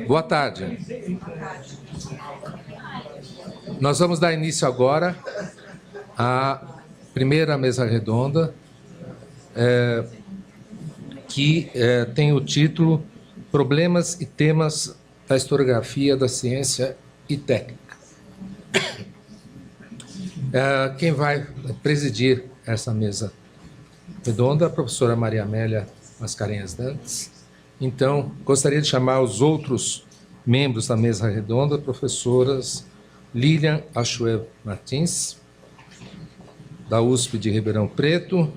Boa tarde. Nós vamos dar início agora à primeira mesa redonda, que tem o título Problemas e Temas da Historiografia da Ciência e Técnica. Quem vai presidir essa mesa redonda é a professora Maria Amélia Mascarenhas Dantas. Então, gostaria de chamar os outros membros da mesa redonda, professoras Lilian Achuel Martins, da USP de Ribeirão Preto,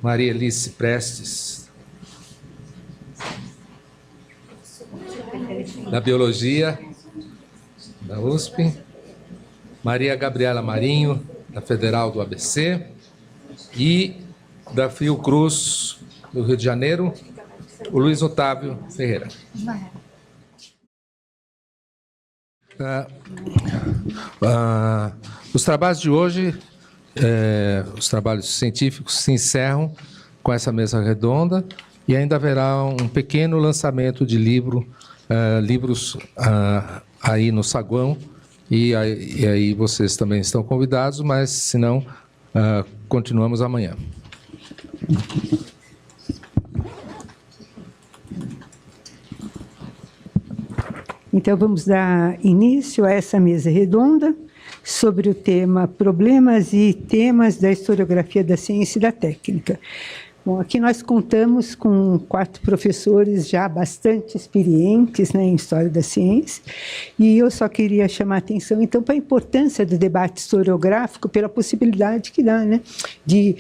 Maria Alice Prestes, da Biologia, da USP, Maria Gabriela Marinho, da Federal do ABC, e da Fiocruz, do Rio de Janeiro, o Luiz Otávio Ferreira. Os trabalhos de hoje, os trabalhos científicos, se encerram com essa mesa redonda e ainda haverá um pequeno lançamento de livros aí no saguão, e aí vocês também estão convidados, mas, se não, continuamos amanhã. Então, vamos dar início a essa mesa redonda sobre o tema Problemas e Temas da Historiografia da Ciência e da Técnica. Bom, aqui nós contamos com 4 professores já bastante experientes, né, em História da Ciência, e eu só queria chamar a atenção, então, para a importância do debate historiográfico, pela possibilidade que dá, né, de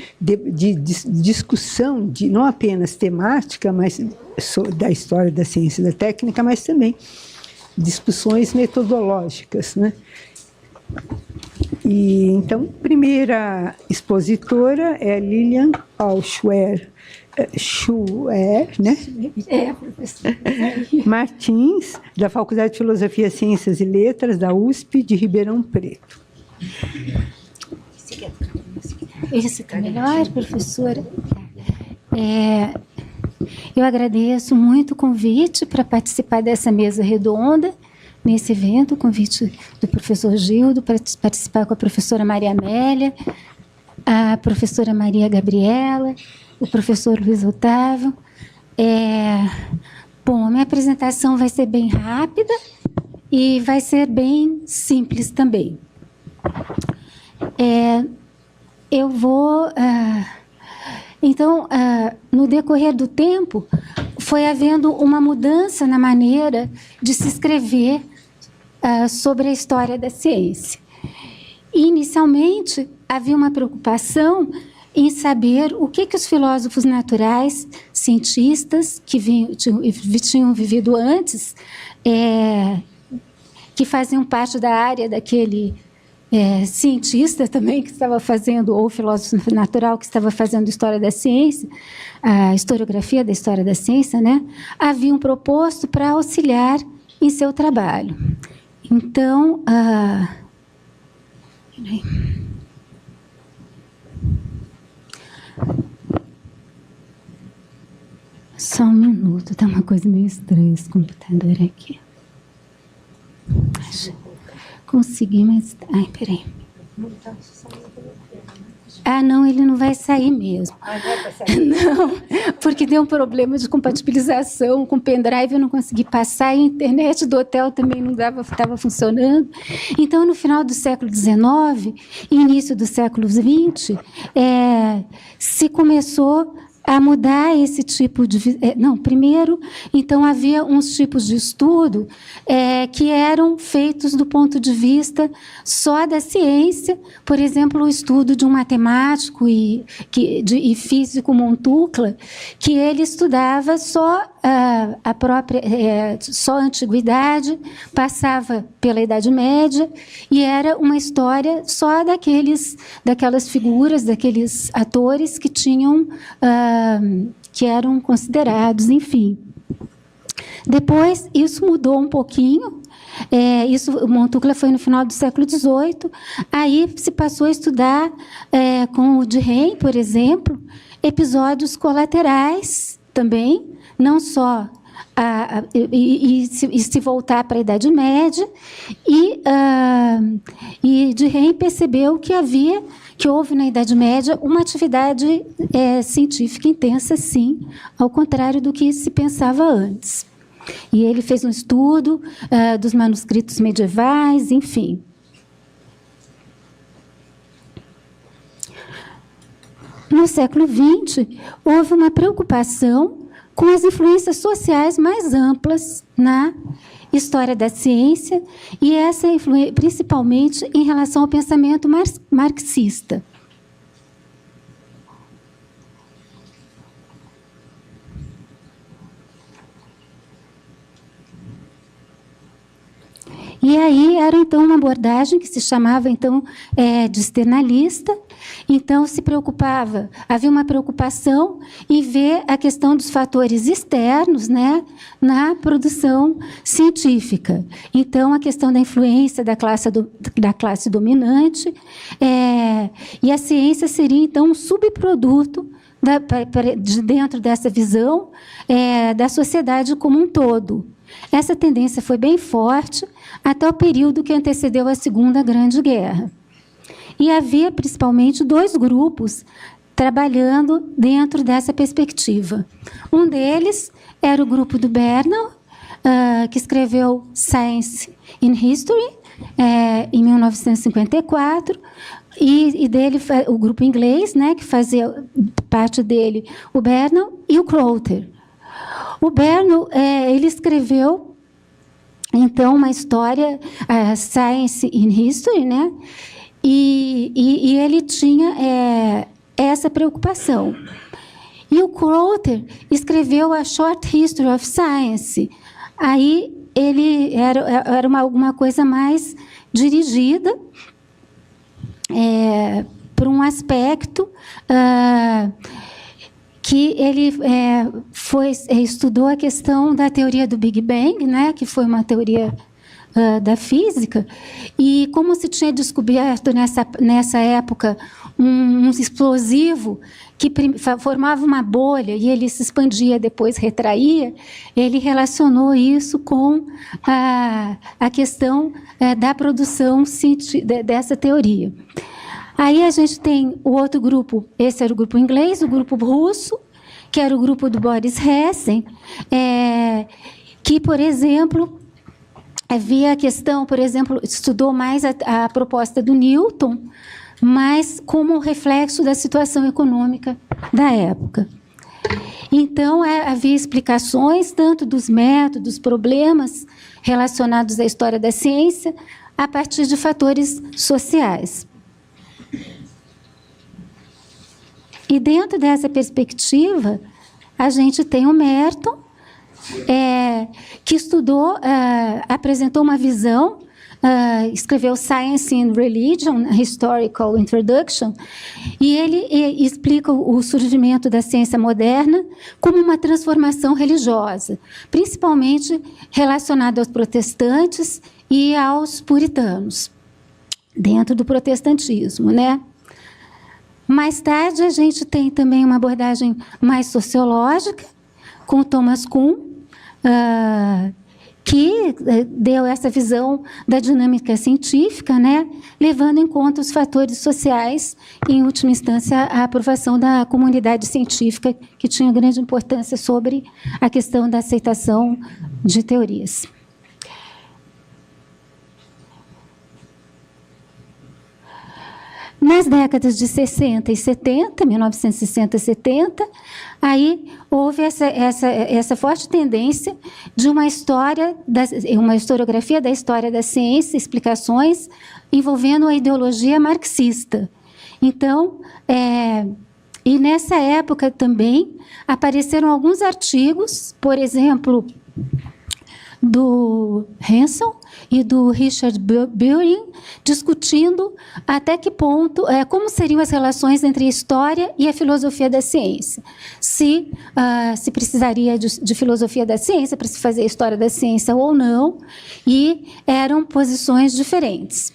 discussão, não apenas temática, mas da História da Ciência e da Técnica, mas também discussões metodológicas, né? E, então, primeira expositora é Lilian Achuel né? Martins, da Faculdade de Filosofia, Ciências e Letras, da USP de Ribeirão Preto. Esse está melhor, professora? Eu agradeço muito o convite para participar dessa mesa redonda, nesse evento, o convite do professor Gildo para participar com a professora Maria Amélia, a professora Maria Gabriela, o professor Luiz Otávio. Bom, a minha apresentação vai ser bem rápida e vai ser bem simples também. Eu vou... Então, no decorrer do tempo, foi havendo uma mudança na maneira de se escrever sobre a história da ciência. Inicialmente, havia uma preocupação em saber o que os filósofos naturais, cientistas, que tinham vivido antes, que faziam parte da área daquele... cientista também que estava fazendo, ou filósofo natural que estava fazendo história da ciência, a historiografia da história da ciência, né, haviam proposto para auxiliar em seu trabalho. Então, só um minuto, está uma coisa meio estranha esse computador aqui. Consegui, mas... Ai, peraí. Não, ele não vai sair mesmo. Não, porque deu um problema de compatibilização com o pendrive, eu não consegui passar, e a internet do hotel também não estava funcionando. Então, no final do século XIX e início do século XX, se começou a mudar esse tipo de... primeiro, então, havia uns tipos de estudo que eram feitos do ponto de vista só da ciência. Por exemplo, o estudo de um matemático e físico, Montucla, que ele estudava só só a antiguidade, passava pela Idade Média, e era uma história só daquelas figuras, daqueles atores que tinham... que eram considerados, enfim. Depois, isso mudou um pouquinho. O Montucla foi no final do século XVIII. Aí se passou a estudar, com o Duhem, por exemplo, episódios colaterais também, não só se voltar para a Idade Média, e de Reim percebeu que houve na Idade Média uma atividade científica intensa, sim, ao contrário do que se pensava antes. E ele fez um estudo dos manuscritos medievais, enfim. No século XX, houve uma preocupação com as influências sociais mais amplas na história da ciência, e essa influência principalmente em relação ao pensamento marxista. E aí era, então, uma abordagem que se chamava, então, de externalista. Então, se preocupava, havia uma preocupação em ver a questão dos fatores externos, né, na produção científica. Então, a questão da influência da classe dominante, e a ciência seria, então, um subproduto de dentro dessa visão da sociedade como um todo. Essa tendência foi bem forte até o período que antecedeu a Segunda Grande Guerra. E havia, principalmente, 2 grupos trabalhando dentro dessa perspectiva. Um deles era o grupo do Bernal, que escreveu Science in History, em 1954, e dele o grupo inglês, né, que fazia parte dele, o Bernal e o Crowther. O Bernal, ele escreveu, então, uma história, Science in History, né? E ele tinha essa preocupação. E o Crowther escreveu a Short History of Science. Aí ele era alguma coisa mais dirigida para um aspecto que ele estudou a questão da teoria do Big Bang, né, que foi uma teoria da física, e como se tinha descoberto nessa época um explosivo que formava uma bolha e ele se expandia, depois retraía, ele relacionou isso com a questão da produção dessa teoria. Aí a gente tem o outro grupo, esse era o grupo inglês, o grupo russo, que era o grupo do Boris Hessen, que, por exemplo, havia a questão, por exemplo, estudou mais a proposta do Newton, mas como reflexo da situação econômica da época. Então, havia explicações tanto dos métodos, problemas relacionados à história da ciência, a partir de fatores sociais. E dentro dessa perspectiva, a gente tem o Merton, que estudou, apresentou uma visão, escreveu Science and Religion, a Historical Introduction, e ele explica o surgimento da ciência moderna como uma transformação religiosa, principalmente relacionada aos protestantes e aos puritanos, dentro do protestantismo, né? Mais tarde, a gente tem também uma abordagem mais sociológica, com Thomas Kuhn, que deu essa visão da dinâmica científica, né, levando em conta os fatores sociais e, em última instância, a aprovação da comunidade científica, que tinha grande importância sobre a questão da aceitação de teorias. Nas décadas de 60 e 70, 1960 e 70, aí houve essa forte tendência de uma historiografia da história da ciência, explicações envolvendo a ideologia marxista. Então, e nessa época também apareceram alguns artigos, por exemplo, do Hanson e do Richard Burin, discutindo até que ponto, como seriam as relações entre a história e a filosofia da ciência. Se precisaria de filosofia da ciência para se fazer a história da ciência ou não, e eram posições diferentes.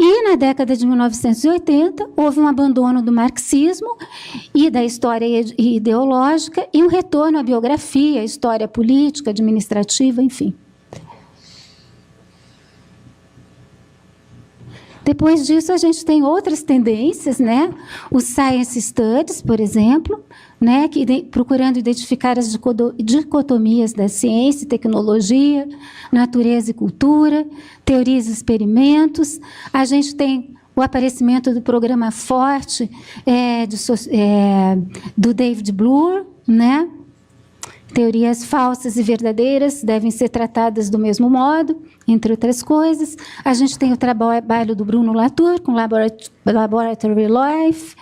E, na década de 1980, houve um abandono do marxismo e da história ideológica e um retorno à biografia, à história política, administrativa, enfim. Depois disso, a gente tem outras tendências, né? Os Science Studies, por exemplo, né? Procurando identificar as dicotomias da ciência e tecnologia, natureza e cultura, teorias e experimentos. A gente tem o aparecimento do programa Forte do David Bloor, né? Teorias falsas e verdadeiras devem ser tratadas do mesmo modo, entre outras coisas. A gente tem o trabalho do Bruno Latour, com Laboratory Life.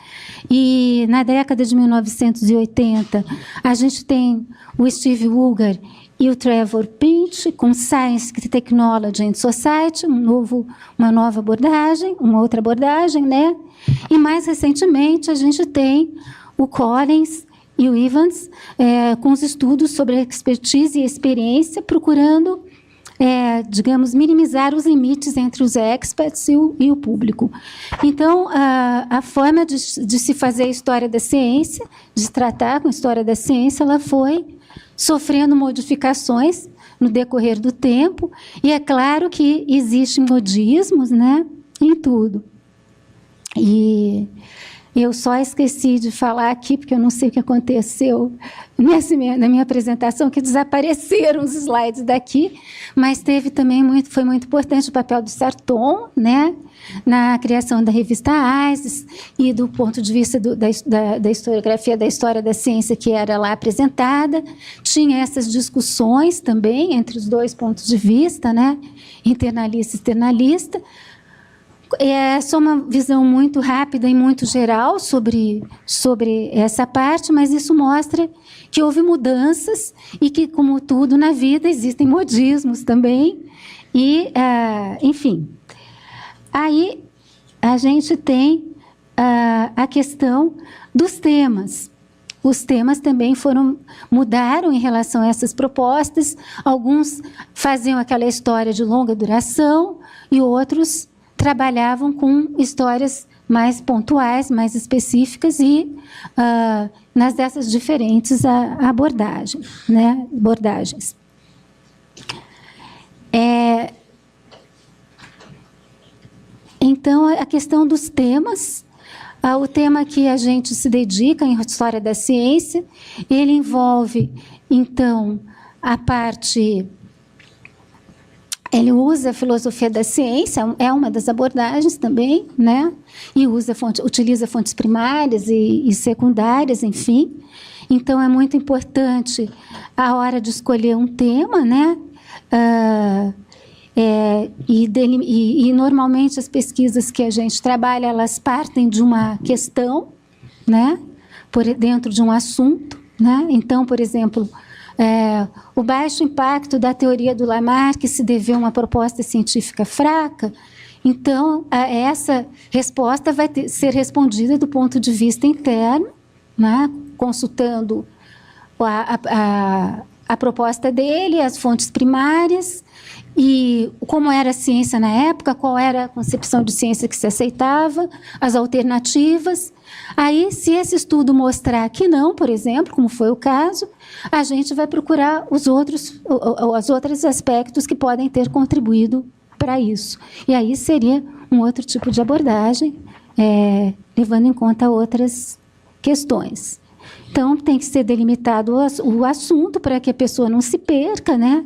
E, na década de 1980, a gente tem o Steve Woolgar e o Trevor Pinch, com Science, Technology and Society, uma nova abordagem, uma outra abordagem, né? E, mais recentemente, a gente tem o Collins e o Evans, com os estudos sobre expertise e experiência, procurando, digamos, minimizar os limites entre os experts e o público. Então, a forma de se fazer a história da ciência, de se tratar com a história da ciência, ela foi sofrendo modificações no decorrer do tempo, e é claro que existem modismos, né, em tudo. E eu só esqueci de falar aqui, porque eu não sei o que aconteceu na minha apresentação, que desapareceram os slides daqui, mas teve também foi muito importante o papel do Sarton, né, na criação da revista AISES, e do ponto de vista da historiografia da história da ciência que era lá apresentada. Tinha essas discussões também entre os dois pontos de vista, né, internalista e externalista. É só uma visão muito rápida e muito geral sobre essa parte, mas isso mostra que houve mudanças e que, como tudo na vida, existem modismos também. E, enfim, aí a gente tem a questão dos temas. Os temas também mudaram em relação a essas propostas. Alguns faziam aquela história de longa duração e outros trabalhavam com histórias mais pontuais, mais específicas e nas dessas diferentes abordagens, né? Então, a questão dos temas, o tema que a gente se dedica em História da Ciência, ele envolve, então, a parte... Ele usa a filosofia da ciência, é uma das abordagens também, né? E utiliza fontes primárias e secundárias, enfim. Então, é muito importante a hora de escolher um tema, né? E normalmente as pesquisas que a gente trabalha, elas partem de uma questão, né? Dentro de um assunto, né? Então, por exemplo... o baixo impacto da teoria do Lamarck se deveu a uma proposta científica fraca. Então, essa resposta vai ser respondida do ponto de vista interno, né, consultando a proposta dele, as fontes primárias, e como era a ciência na época, qual era a concepção de ciência que se aceitava, as alternativas. Aí, se esse estudo mostrar que não, por exemplo, como foi o caso, a gente vai procurar os outros aspectos que podem ter contribuído para isso. E aí seria um outro tipo de abordagem, levando em conta outras questões. Então, tem que ser delimitado o assunto para que a pessoa não se perca, né?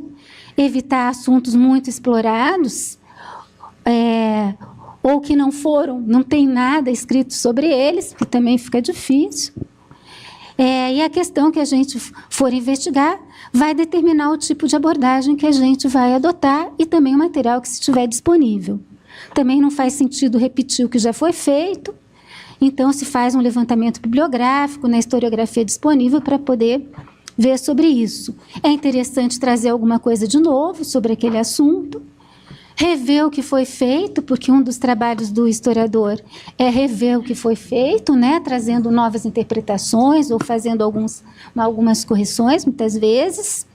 Evitar assuntos muito explorados, ou que não tem nada escrito sobre eles, que também fica difícil. E a questão que a gente for investigar vai determinar o tipo de abordagem que a gente vai adotar e também o material que estiver disponível. Também não faz sentido repetir o que já foi feito, então se faz um levantamento bibliográfico na historiografia disponível para poder ver sobre isso. É interessante trazer alguma coisa de novo sobre aquele assunto, rever o que foi feito, porque um dos trabalhos do historiador é rever o que foi feito, né, trazendo novas interpretações ou fazendo algumas correções, muitas vezes.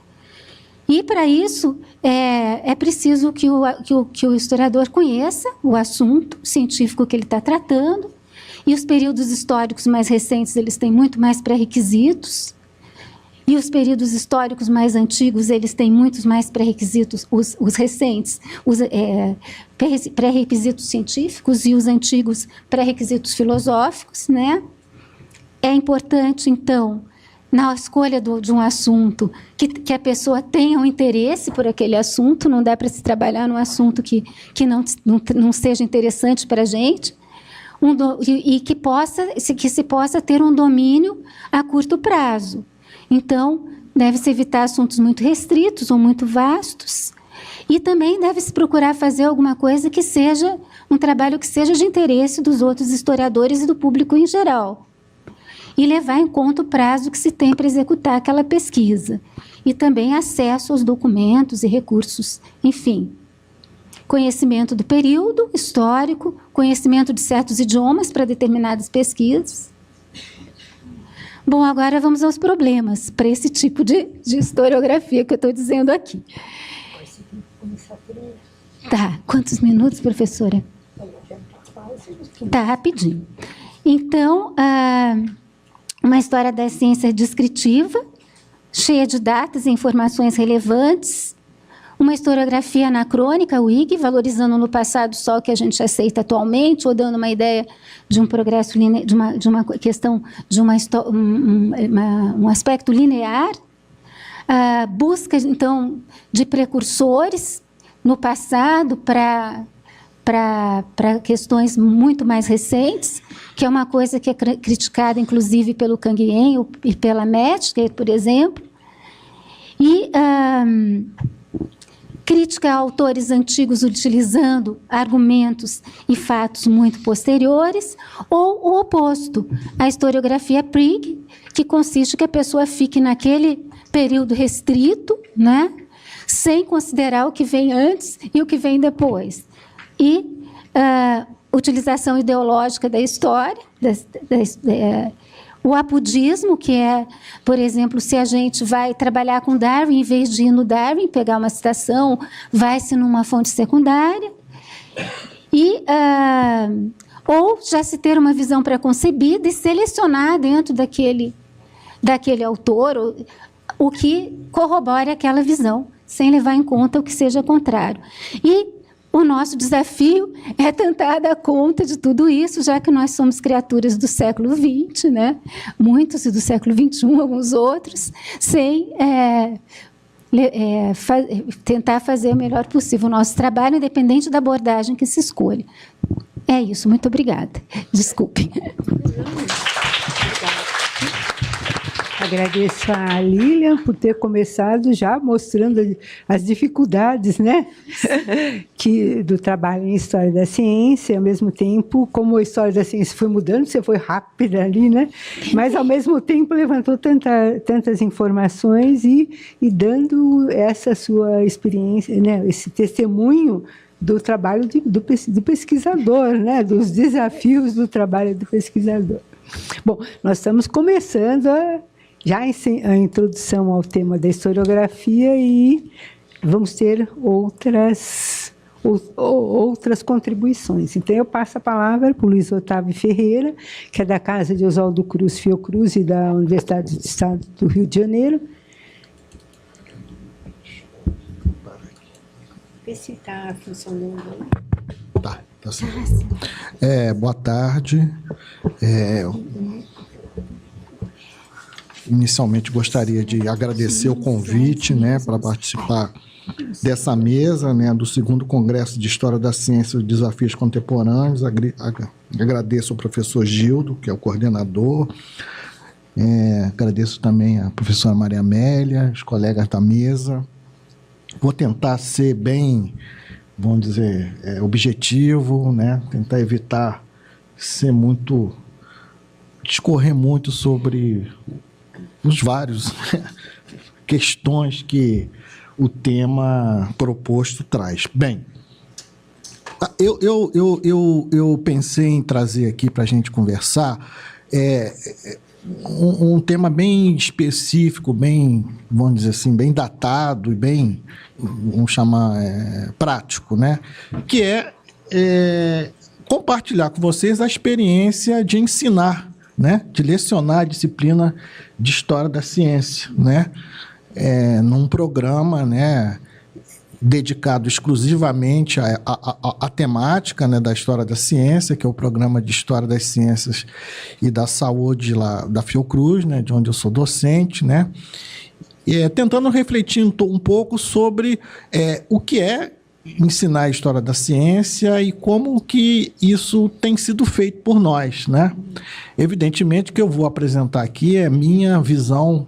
E, para isso, é preciso que o historiador conheça o assunto científico que ele está tratando, e os períodos históricos mais recentes, eles têm muito mais pré-requisitos, e os períodos históricos mais antigos, eles têm muitos mais pré-requisitos, os recentes, pré-requisitos científicos, e os antigos pré-requisitos filosóficos, né? É importante, então, na escolha de um assunto, que a pessoa tenha um interesse por aquele assunto. Não dá para se trabalhar num assunto que não seja interessante para a gente, e que se possa ter um domínio a curto prazo. Então, deve-se evitar assuntos muito restritos ou muito vastos, e também deve-se procurar fazer alguma coisa que seja um trabalho que seja de interesse dos outros historiadores e do público em geral, e levar em conta o prazo que se tem para executar aquela pesquisa, e também acesso aos documentos e recursos, enfim. Conhecimento do período histórico, conhecimento de certos idiomas para determinadas pesquisas. Bom, agora vamos aos problemas para esse tipo de historiografia que eu estou dizendo aqui. Tá, quantos minutos, professora? Tá, rapidinho. Então, uma história da ciência descritiva, cheia de datas e informações relevantes, uma historiografia anacrônica, WIG, valorizando no passado só o que a gente aceita atualmente, ou dando uma ideia de um progresso, de uma questão, de um aspecto linear, busca, então, de precursores no passado para questões muito mais recentes, que é uma coisa que é criticada, inclusive, pelo Kang Yen e pela Metzger, por exemplo, e crítica a autores antigos utilizando argumentos e fatos muito posteriores, ou o oposto, a historiografia Prig, que consiste que a pessoa fique naquele período restrito, né, sem considerar o que vem antes e o que vem depois. E utilização ideológica da história, o apudismo, que é, por exemplo, se a gente vai trabalhar com Darwin, em vez de ir no Darwin, pegar uma citação, vai-se numa fonte secundária, ou já se ter uma visão preconcebida e selecionar dentro daquele autor o que corrobore aquela visão, sem levar em conta o que seja contrário. E o nosso desafio é tentar dar conta de tudo isso, já que nós somos criaturas do século XX, né? Muitos do século XXI, alguns outros, sem tentar fazer o melhor possível o nosso trabalho, independente da abordagem que se escolha. É isso, muito obrigada. Desculpem. Agradeço a Lilian por ter começado já mostrando as dificuldades, né, do trabalho em História da Ciência, ao mesmo tempo, como a História da Ciência foi mudando, você foi rápida ali, né, mas, ao mesmo tempo, levantou tantas informações e dando essa sua experiência, né, esse testemunho do trabalho do pesquisador, né, dos desafios do trabalho do pesquisador. Bom, nós estamos começando já a introdução ao tema da historiografia e vamos ter outras contribuições. Então, eu passo a palavra para o Luiz Otávio Ferreira, que é da Casa de Oswaldo Cruz Fiocruz e da Universidade do Estado do Rio de Janeiro. Vê se está funcionando. Tá sim. Boa tarde. Inicialmente, gostaria de agradecer o convite, né, para participar dessa mesa, né, do 2º Congresso de História da Ciência e Desafios Contemporâneos. Agradeço ao professor Gildo, que é o coordenador. Agradeço também à professora Maria Amélia, os colegas da mesa. Vou tentar ser bem, vamos dizer, objetivo, né, tentar evitar discorrer muito sobre os vários questões que o tema proposto traz. Bem, eu pensei em trazer aqui para a gente conversar um tema bem específico, bem, vamos dizer assim, bem datado e bem, vamos chamar, prático, né? Que é compartilhar com vocês a experiência de ensinar, né? De lecionar a disciplina de História da Ciência, né? Num programa, né, dedicado exclusivamente à temática, né, da História da Ciência, que é o Programa de História das Ciências e da Saúde lá da Fiocruz, né, de onde eu sou docente, né, tentando refletir um pouco sobre o que é ensinar a História da Ciência e como que isso tem sido feito por nós, né. Evidentemente que eu vou apresentar aqui a minha visão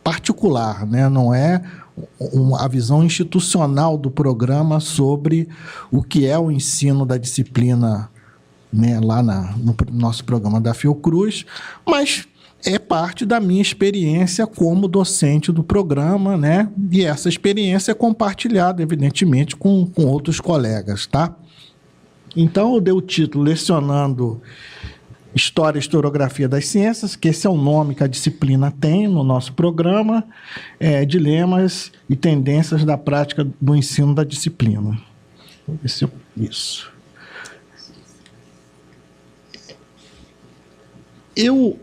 particular, né, não é a visão institucional do programa sobre o que é o ensino da disciplina, né, lá no nosso programa da Fiocruz, mas é parte da minha experiência como docente do programa, né, e essa experiência é compartilhada, evidentemente, com outros colegas, tá? Então, eu dei o título Lecionando História e Historiografia das Ciências, que esse é o nome que a disciplina tem no nosso programa, dilemas e tendências da prática do ensino da disciplina. Isso. Eu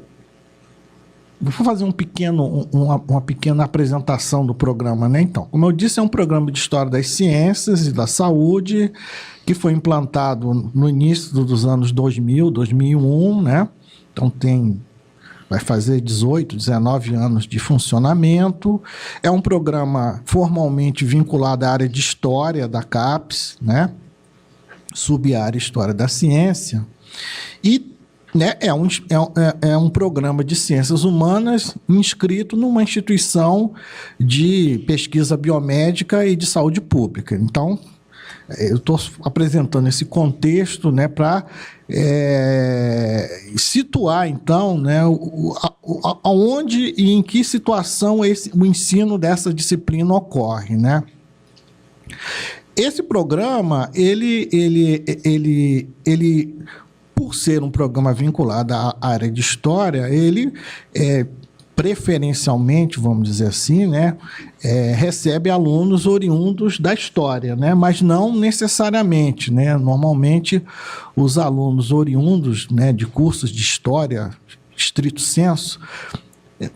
vou fazer uma pequena apresentação do programa, né? Então, como eu disse, é um programa de História das Ciências e da Saúde, que foi implantado no início dos anos 2000, 2001, né? Então vai fazer 18, 19 anos de funcionamento. É um programa formalmente vinculado à área de História da CAPES, né? Sub-área História da Ciência. E, né, é um programa de ciências humanas inscrito numa instituição de pesquisa biomédica e de saúde pública. Então, eu estou apresentando esse contexto, né, para situar, então, né, aonde e em que situação o ensino dessa disciplina ocorre, né? Esse programa, ele por ser um programa vinculado à área de História, ele preferencialmente, vamos dizer assim, né, recebe alunos oriundos da História, né, mas não necessariamente, né, normalmente os alunos oriundos, né, de cursos de História, estrito senso,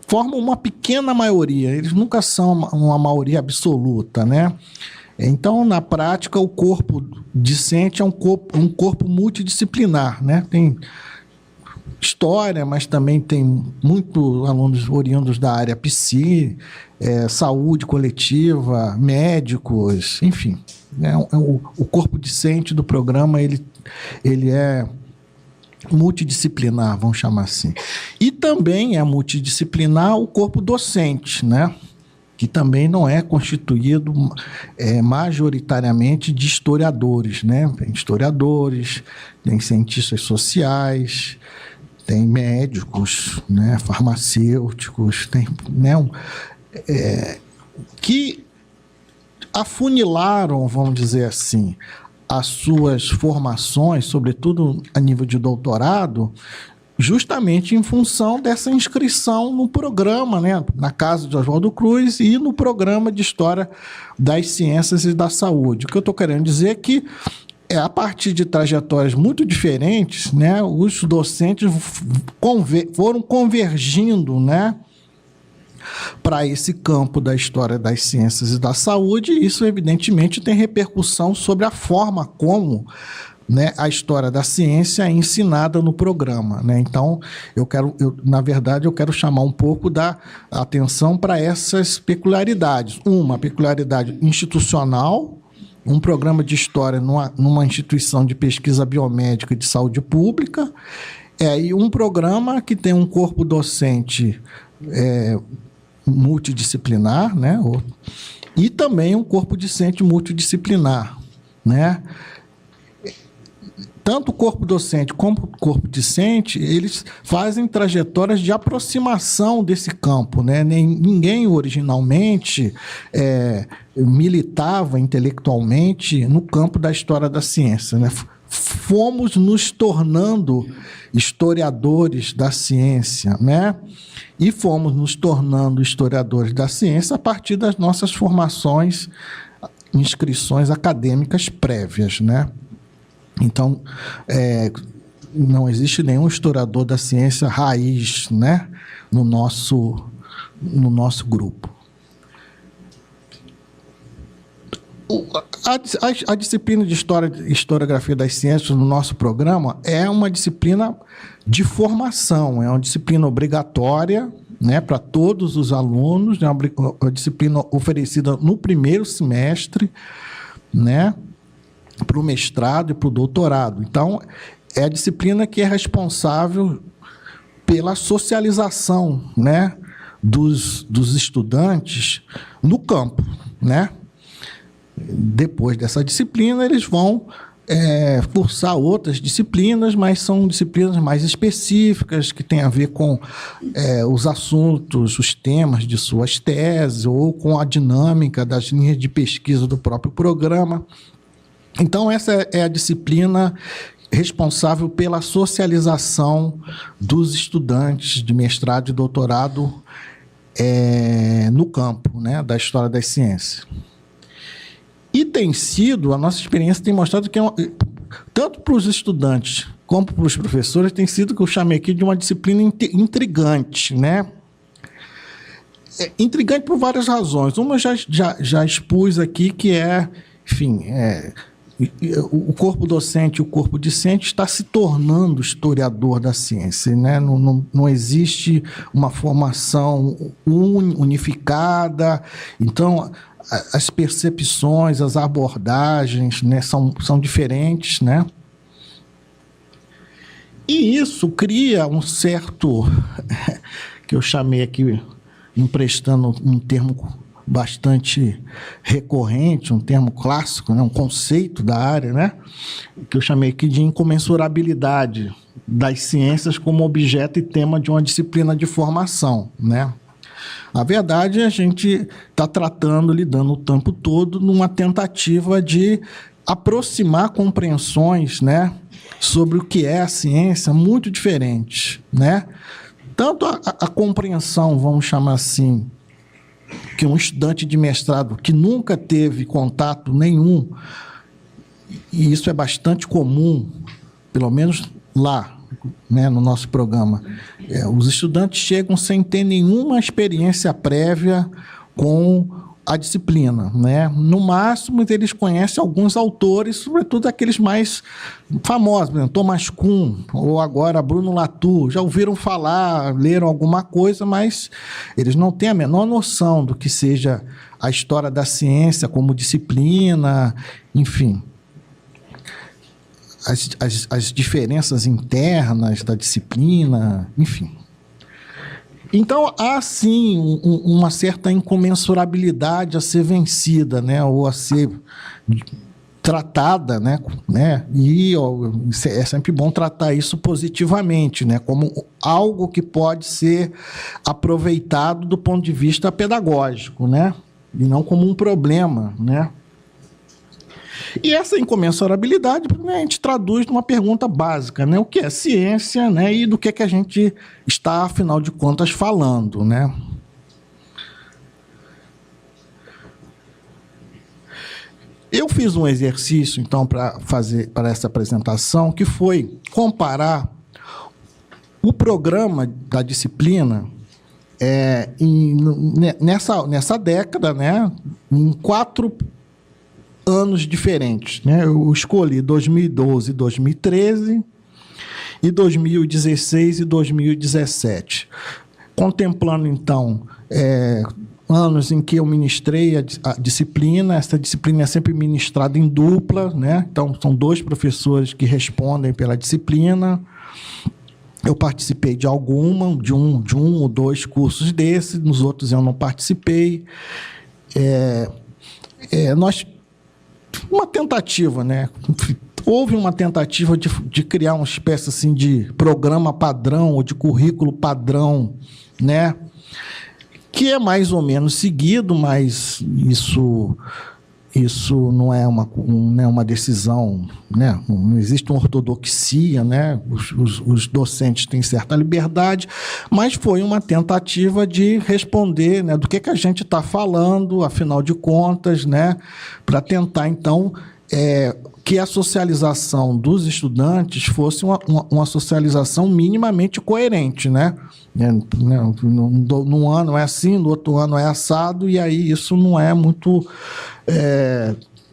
formam uma pequena maioria, eles nunca são uma maioria absoluta, né. Então, na prática, o corpo discente é um corpo multidisciplinar, né, tem História, mas também tem muitos alunos oriundos da área psi, saúde coletiva, médicos, enfim. Né? O corpo discente do programa ele é multidisciplinar, vamos chamar assim. E também é multidisciplinar o corpo docente, né? Que também não é constituído majoritariamente de historiadores, né? Tem historiadores, tem cientistas sociais, tem médicos, né, farmacêuticos, tem, né, que afunilaram, vamos dizer assim, as suas formações, sobretudo a nível de doutorado, justamente em função dessa inscrição no programa, né, na Casa de Oswaldo Cruz e no programa de História das Ciências e da Saúde. O que eu estou querendo dizer é que a partir de trajetórias muito diferentes, né, os docentes foram convergindo, né, para esse campo da História das Ciências e da Saúde, e isso evidentemente tem repercussão sobre a forma como, né, a História da Ciência é ensinada no programa, né? Então, na verdade, eu quero chamar um pouco da atenção para essas peculiaridades. Uma peculiaridade institucional, um programa de História numa instituição de pesquisa biomédica e de saúde pública, e um programa que tem um corpo docente multidisciplinar, né? E também um corpo docente multidisciplinar, né? Tanto o corpo docente como o corpo discente, eles fazem trajetórias de aproximação desse campo, né? Ninguém originalmente militava intelectualmente no campo da História da Ciência, né? fomos nos tornando historiadores da ciência, né? E fomos nos tornando historiadores da ciência a partir das nossas formações, inscrições acadêmicas prévias, né? Então, não existe nenhum historiador da ciência raiz, né, no nosso grupo. A disciplina de historiografia das ciências no nosso programa é uma disciplina de formação, é uma disciplina obrigatória, né, para todos os alunos, é uma disciplina oferecida no primeiro semestre, né, para o mestrado e para o doutorado. Então, é a disciplina que é responsável pela socialização, né, dos estudantes no campo, né? Depois dessa disciplina, eles vão cursar outras disciplinas, mas são disciplinas mais específicas, que têm a ver com os assuntos, os temas de suas teses, ou com a dinâmica das linhas de pesquisa do próprio programa. Então, essa é a disciplina responsável pela socialização dos estudantes de mestrado e doutorado no campo, né, da história das ciências. E tem sido, a nossa experiência tem mostrado que, tanto para os estudantes como para os professores, tem sido, que eu chamei aqui de uma disciplina intrigante, né? Intrigante por várias razões. Uma eu já expus aqui, que enfim, o corpo docente e o corpo discente está se tornando historiador da ciência, né? Não existe uma formação unificada, então as percepções, as abordagens, né, são diferentes, né? E isso cria um certo, que eu chamei aqui, emprestando um termo bastante recorrente, um termo clássico, né, um conceito da área, né, que eu chamei aqui de incomensurabilidade das ciências como objeto e tema de uma disciplina de formação, né? Na verdade, a gente está lidando o tempo todo numa tentativa de aproximar compreensões, né, sobre o que é a ciência muito diferentes, né? Tanto a compreensão, vamos chamar assim, que um estudante de mestrado que nunca teve contato nenhum, e isso é bastante comum, pelo menos lá, né, no nosso programa, os estudantes chegam sem ter nenhuma experiência prévia com a disciplina, né? No máximo, eles conhecem alguns autores, sobretudo aqueles mais famosos, por exemplo, Thomas Kuhn, ou agora Bruno Latour, já ouviram falar, leram alguma coisa, mas eles não têm a menor noção do que seja a história da ciência como disciplina, enfim. As diferenças internas da disciplina, enfim. Então, há, sim, uma certa incomensurabilidade a ser vencida, né, ou a ser tratada, né, e é sempre bom tratar isso positivamente, né, como algo que pode ser aproveitado do ponto de vista pedagógico, né, e não como um problema, né. E essa incomensurabilidade, né, a gente traduz numa pergunta básica, né? O que é ciência, né? E do que a gente está, afinal de contas, falando, né? Eu fiz um exercício, então, para essa apresentação, que foi comparar o programa da disciplina nessa década, né, em 4 anos diferentes, né? Eu escolhi 2012 e 2013, e 2016 e 2017. Contemplando, então, anos em que eu ministrei a disciplina. Essa disciplina é sempre ministrada em dupla, né? Então, são 2 professores que respondem pela disciplina. Eu participei de um ou 2 cursos desses, nos outros eu não participei. Uma tentativa, né? Houve uma tentativa de criar uma espécie assim de programa padrão ou de currículo padrão, né? Que é mais ou menos seguido, mas isso isso não é uma decisão, né? Não existe uma ortodoxia, né? Os docentes têm certa liberdade, mas foi uma tentativa de responder, né, do que a gente está falando, afinal de contas, né, para tentar, então, que a socialização dos estudantes fosse uma socialização minimamente coerente, né? Num ano é assim, no outro ano é assado, e aí isso não é muito,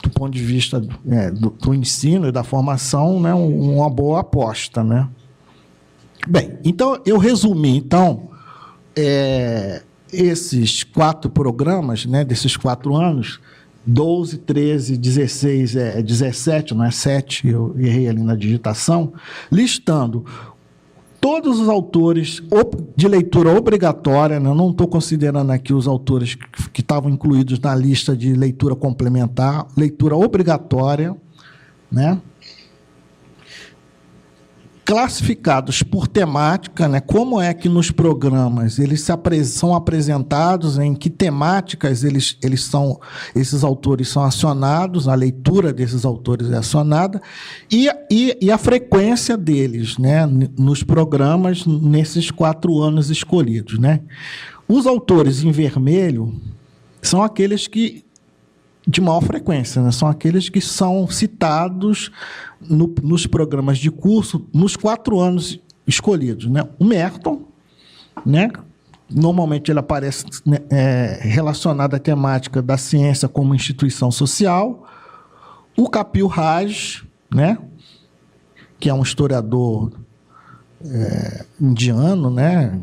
do ponto de vista do ensino e da formação, né, uma boa aposta, né? Bem, então eu resumi, então, esses 4 programas, né, desses 4 anos, 12, 13, 16, 17, não é 7, eu errei ali na digitação, listando todos os autores de leitura obrigatória, né? Eu não estou considerando aqui os autores que estavam incluídos na lista de leitura complementar, leitura obrigatória, né? Classificados por temática, né? Como é que nos programas eles são apresentados, em que temáticas esses autores são acionados, a leitura desses autores é acionada, e a frequência deles, né, nos programas nesses 4 anos escolhidos, né? Os autores em vermelho são aqueles que de maior frequência, né? São aqueles que são citados nos programas de curso nos 4 anos escolhidos, né? O Merton, né? Normalmente ele aparece, né, relacionado à temática da ciência como instituição social. O Kapil Raj, né? Que é um historiador indiano, né?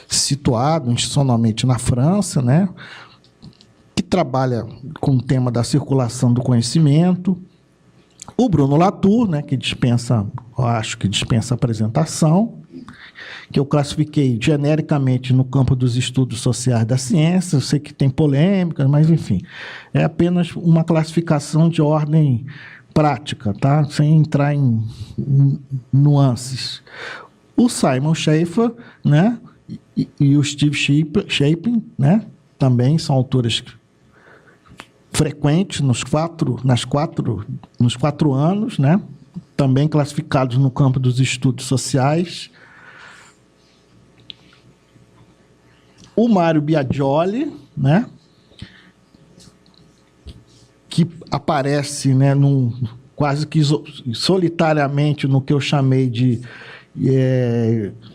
Situado institucionalmente na França, né? Que trabalha com o tema da circulação do conhecimento. O Bruno Latour, né, que acho que dispensa apresentação, que eu classifiquei genericamente no campo dos estudos sociais da ciência. Eu sei que tem polêmicas, mas, enfim, é apenas uma classificação de ordem prática, tá? Sem entrar em nuances. O Simon Schaffer, né, e o Steve Shapin, né, também são autores frequentes nos 4 anos, né, também classificados no campo dos estudos sociais. O Mário Biagioli, né, que aparece, né, quase que solitariamente no que eu chamei de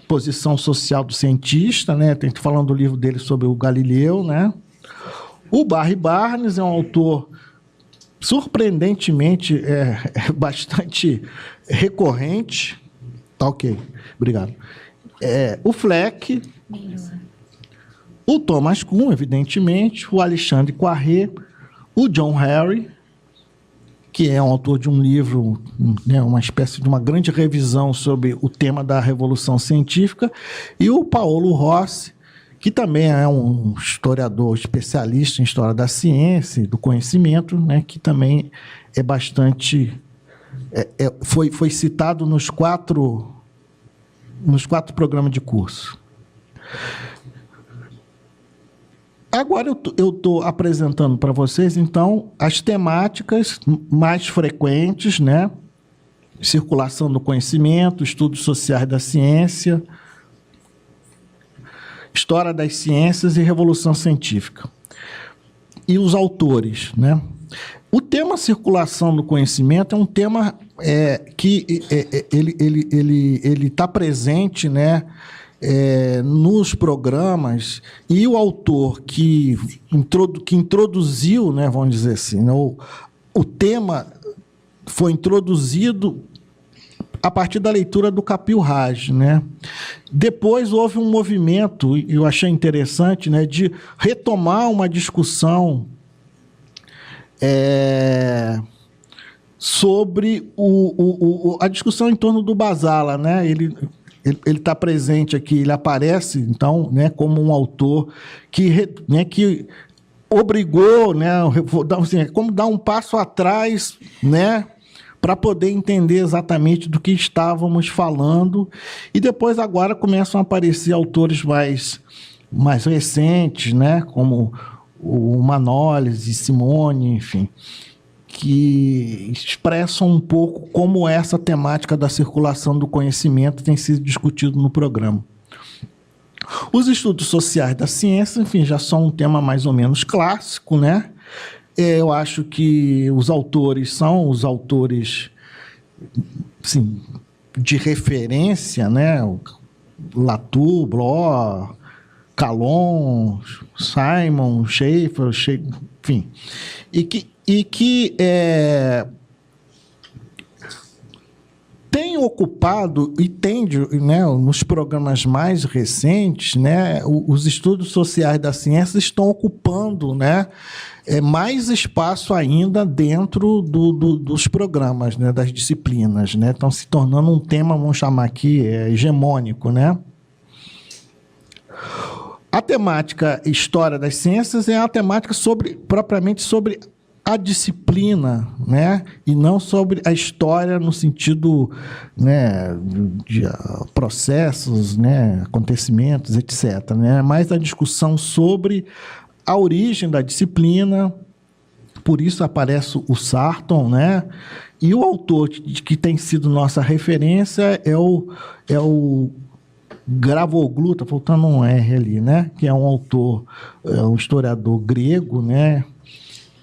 posição social do cientista, né? Estou falando do livro dele sobre o Galileu, né? O Barry Barnes é um autor surpreendentemente bastante recorrente. Tá, ok, obrigado. O Fleck, o Thomas Kuhn, evidentemente, o Alexandre Poiré, o John Harry, que é um autor de um livro, né, uma espécie de uma grande revisão sobre o tema da Revolução Científica, e o Paulo Rossi, que também é um historiador especialista em história da ciência e do conhecimento, né, que também é bastante... foi citado nos 4 programas de curso. Agora eu estou apresentando para vocês, então, as temáticas mais frequentes, né? Circulação do conhecimento, estudos sociais da ciência, história das ciências e revolução científica. E os autores, né? O tema circulação do conhecimento é um tema que ele está presente, né? Nos programas, e o autor que introduziu, né, vamos dizer assim, né, o tema foi introduzido a partir da leitura do Kapil Raj, né? Depois houve um movimento, eu achei interessante, né, de retomar uma discussão sobre a discussão em torno do Basala, né? Ele está presente aqui, ele aparece, então, né, como um autor que obrigou, né, assim, como dar um passo atrás, né, para poder entender exatamente do que estávamos falando. E depois, agora, começam a aparecer autores mais recentes, né, como o Manolis e Simone, enfim, que expressam um pouco como essa temática da circulação do conhecimento tem sido discutido no programa. Os estudos sociais da ciência, enfim, já são um tema mais ou menos clássico, né? Eu acho que os autores são os autores, assim, de referência, né? Latour, Bloch, Calon, Simon, Schaeffer, enfim, e que tem ocupado e tem, né, nos programas mais recentes, né, os estudos sociais da ciência estão ocupando, né, mais espaço ainda dentro dos programas, né, das disciplinas, né, estão se tornando um tema, vamos chamar aqui, hegemônico, né. A temática História das Ciências é a temática propriamente sobre a disciplina, né, e não sobre a história no sentido, né, de processos, né, acontecimentos, etc., né, mas a discussão sobre a origem da disciplina. Por isso aparece o Sarton, né, e o autor que tem sido nossa referência é o Gravoglu, está faltando um R ali, né, que é um autor, um historiador grego, né,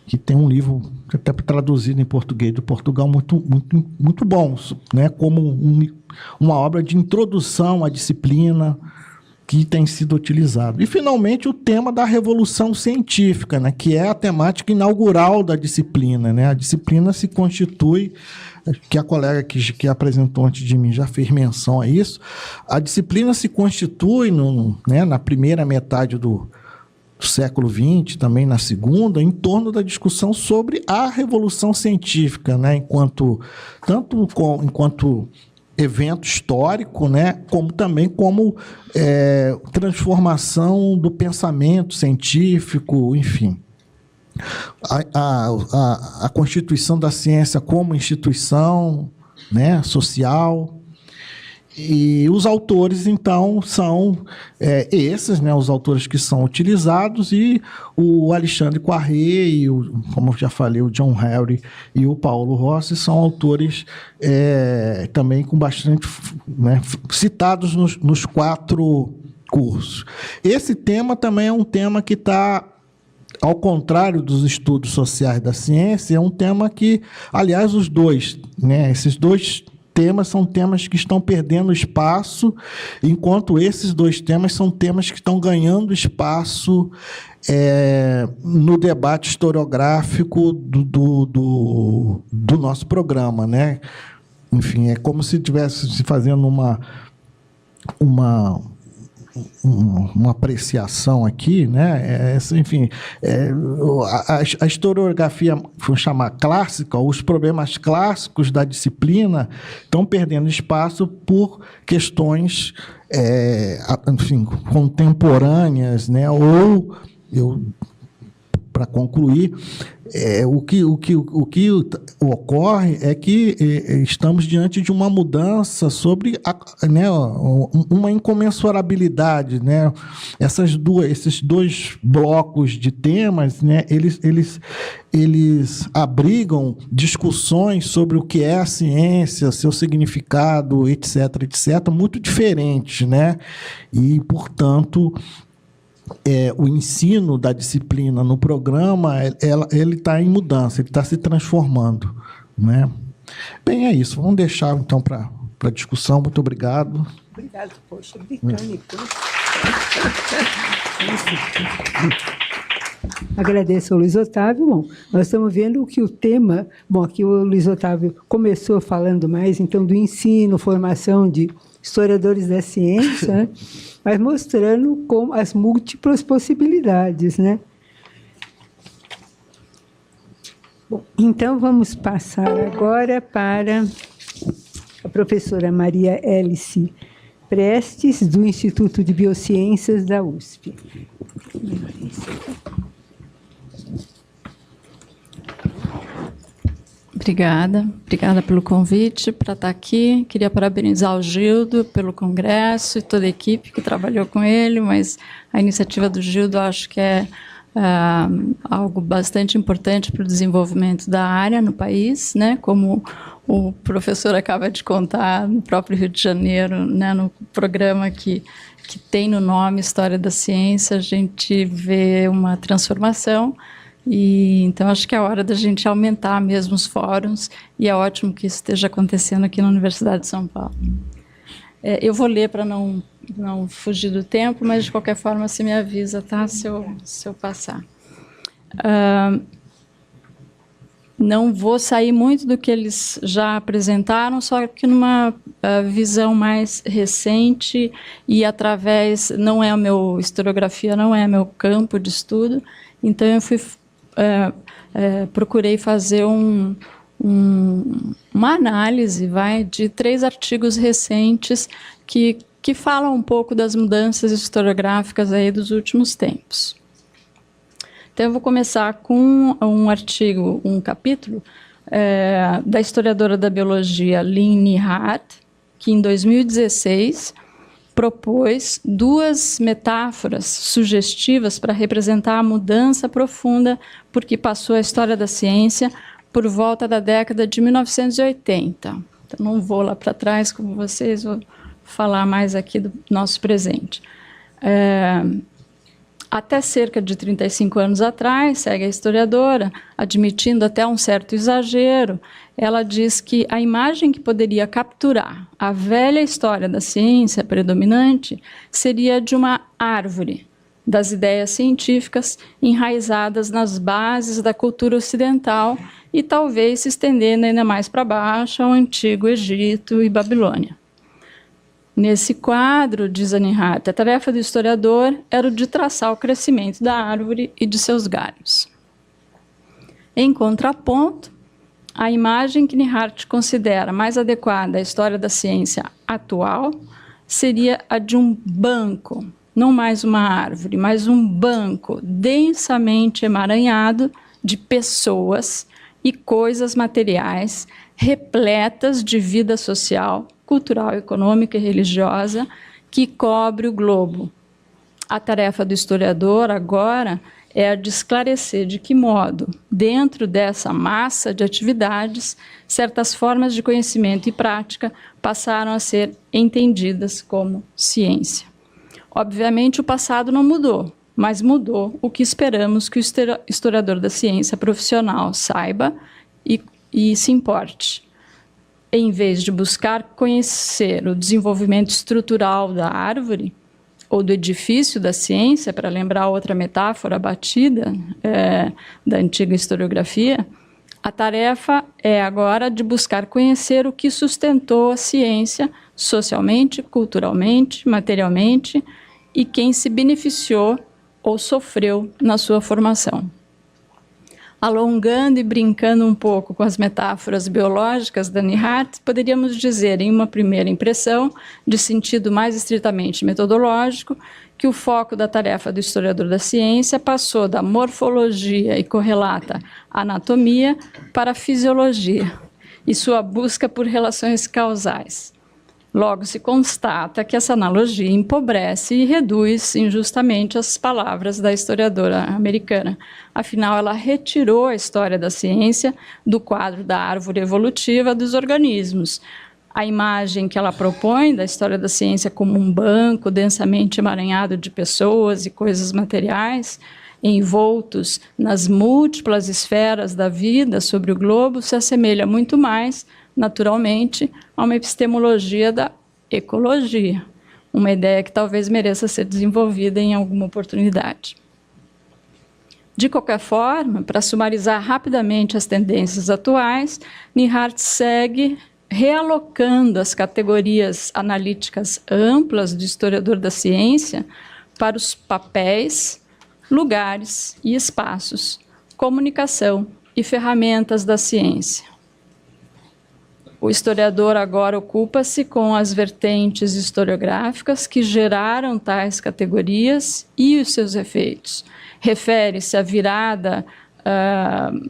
que tem um livro até traduzido em português do Portugal muito bom, né, como uma obra de introdução à disciplina que tem sido utilizado. E, finalmente, o tema da revolução científica, né, que é a temática inaugural da disciplina, né? A disciplina se constitui, que a colega que apresentou antes de mim já fez menção a isso, a disciplina se constitui né, na primeira metade do século XX, também na segunda, em torno da discussão sobre a revolução científica, né, enquanto evento histórico, né, como também como transformação do pensamento científico, enfim. A constituição da ciência como instituição, né, social. E os autores, então, são esses, né, os autores que são utilizados, e o Alexandre Poiré, e como eu já falei, o John Harry e o Paulo Rossi são autores também com bastante, né, citados nos 4 cursos. Esse tema também é um tema que está, ao contrário dos estudos sociais da ciência, é um tema que, aliás, os dois, né, esses dois temas são temas que estão perdendo espaço, enquanto esses 2 temas são temas que estão ganhando espaço no debate historiográfico do nosso programa, né? Enfim, é como se estivesse se fazendo uma apreciação aqui, né? Enfim, a historiografia, vamos chamar clássica, os problemas clássicos da disciplina estão perdendo espaço por questões, enfim, contemporâneas, né? Ou para concluir, o que ocorre é que estamos diante de uma mudança sobre né, uma incomensurabilidade, né? Esses 2 blocos de temas, né, eles abrigam discussões sobre o que é a ciência, seu significado, etc., muito diferentes, né? E, portanto, o ensino da disciplina no programa, ele está em mudança, ele está se transformando, né? Bem, é isso. Vamos deixar, então, para discussão. Muito obrigado. Obrigado, poxa, britânico. Agradeço ao Luiz Otávio. Bom, nós estamos vendo que o tema... Bom, aqui o Luiz Otávio começou falando mais, então, do ensino, formação de historiadores da ciência, né? Mas mostrando como as múltiplas possibilidades, né? Bom, então, vamos passar agora para a professora Maria Hélice Prestes, do Instituto de Biociências da USP. Obrigada pelo convite para estar aqui. Queria parabenizar o Gildo pelo congresso e toda a equipe que trabalhou com ele, mas a iniciativa do Gildo acho que é algo bastante importante para o desenvolvimento da área no país, né? Como o professor acaba de contar, no próprio Rio de Janeiro, né? No programa que tem no nome História da Ciência, a gente vê uma transformação. E então acho que é hora da gente aumentar mesmo os fóruns, e é ótimo que isso esteja acontecendo aqui na Universidade de São Paulo. Eu vou ler para não fugir do tempo, mas de qualquer forma você me avisa, tá? Se eu passar. Não vou sair muito do que eles já apresentaram, só que numa visão mais recente e através, historiografia não é meu campo de estudo, então eu procurei fazer uma análise de 3 artigos recentes que falam um pouco das mudanças historiográficas aí dos últimos tempos. Então, eu vou começar com um capítulo da historiadora da biologia Lynn Nehardt, que em 2016 propôs 2 metáforas sugestivas para representar a mudança profunda por que passou a história da ciência por volta da década de 1980. Então, não vou lá para trás como vocês, vou falar mais aqui do nosso presente. Até cerca de 35 anos atrás, segue a historiadora, admitindo até um certo exagero, ela diz que a imagem que poderia capturar a velha história da ciência predominante seria de uma árvore das ideias científicas enraizadas nas bases da cultura ocidental e talvez se estendendo ainda mais para baixo ao Antigo Egito e Babilônia. Nesse quadro, diz a Nehardt, a tarefa do historiador era o de traçar o crescimento da árvore e de seus galhos. Em contraponto, a imagem que Nehardt considera mais adequada à história da ciência atual seria a de um banco, não mais uma árvore, mas um banco densamente emaranhado de pessoas e coisas materiais repletas de vida social, cultural, econômica e religiosa que cobre o globo. A tarefa do historiador agora é a de esclarecer de que modo, dentro dessa massa de atividades, certas formas de conhecimento e prática passaram a ser entendidas como ciência. Obviamente, o passado não mudou, mas mudou o que esperamos que o historiador da ciência profissional saiba e se importe. Em vez de buscar conhecer o desenvolvimento estrutural da árvore ou do edifício da ciência, para lembrar outra metáfora batida da antiga historiografia, a tarefa é agora de buscar conhecer o que sustentou a ciência socialmente, culturalmente, materialmente e quem se beneficiou ou sofreu na sua formação. Alongando e brincando um pouco com as metáforas biológicas da Nehardt, poderíamos dizer, em uma primeira impressão, de sentido mais estritamente metodológico, que o foco da tarefa do historiador da ciência passou da morfologia e correlata anatomia para a fisiologia e sua busca por relações causais. Logo, se constata que essa analogia empobrece e reduz injustamente as palavras da historiadora americana. Afinal, ela retirou a história da ciência do quadro da árvore evolutiva dos organismos. A imagem que ela propõe da história da ciência como um banco densamente emaranhado de pessoas e coisas materiais, envoltos nas múltiplas esferas da vida sobre o globo, se assemelha muito mais, naturalmente, a uma epistemologia da ecologia, uma ideia que talvez mereça ser desenvolvida em alguma oportunidade. De qualquer forma, para sumarizar rapidamente as tendências atuais, Nehardt segue realocando as categorias analíticas amplas do historiador da ciência para os papéis, lugares e espaços, comunicação e ferramentas da ciência. O historiador agora ocupa-se com as vertentes historiográficas que geraram tais categorias e os seus efeitos. Refere-se à virada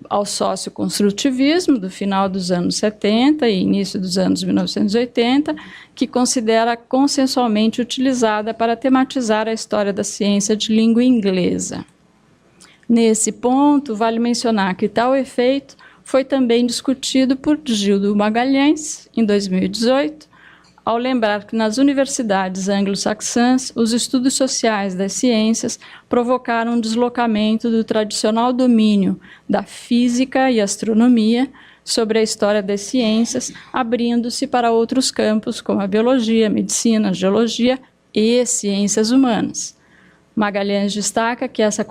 ao socioconstrutivismo do final dos anos 70 e início dos anos 1980, que considera consensualmente utilizada para tematizar a história da ciência de língua inglesa. Nesse ponto, vale mencionar que tal efeito foi também discutido por Gildo Magalhães, em 2018, ao lembrar que nas universidades anglo-saxãs, os estudos sociais das ciências provocaram um deslocamento do tradicional domínio da física e astronomia sobre a história das ciências, abrindo-se para outros campos como a biologia, a medicina, a geologia e ciências humanas. Magalhães destaca que essa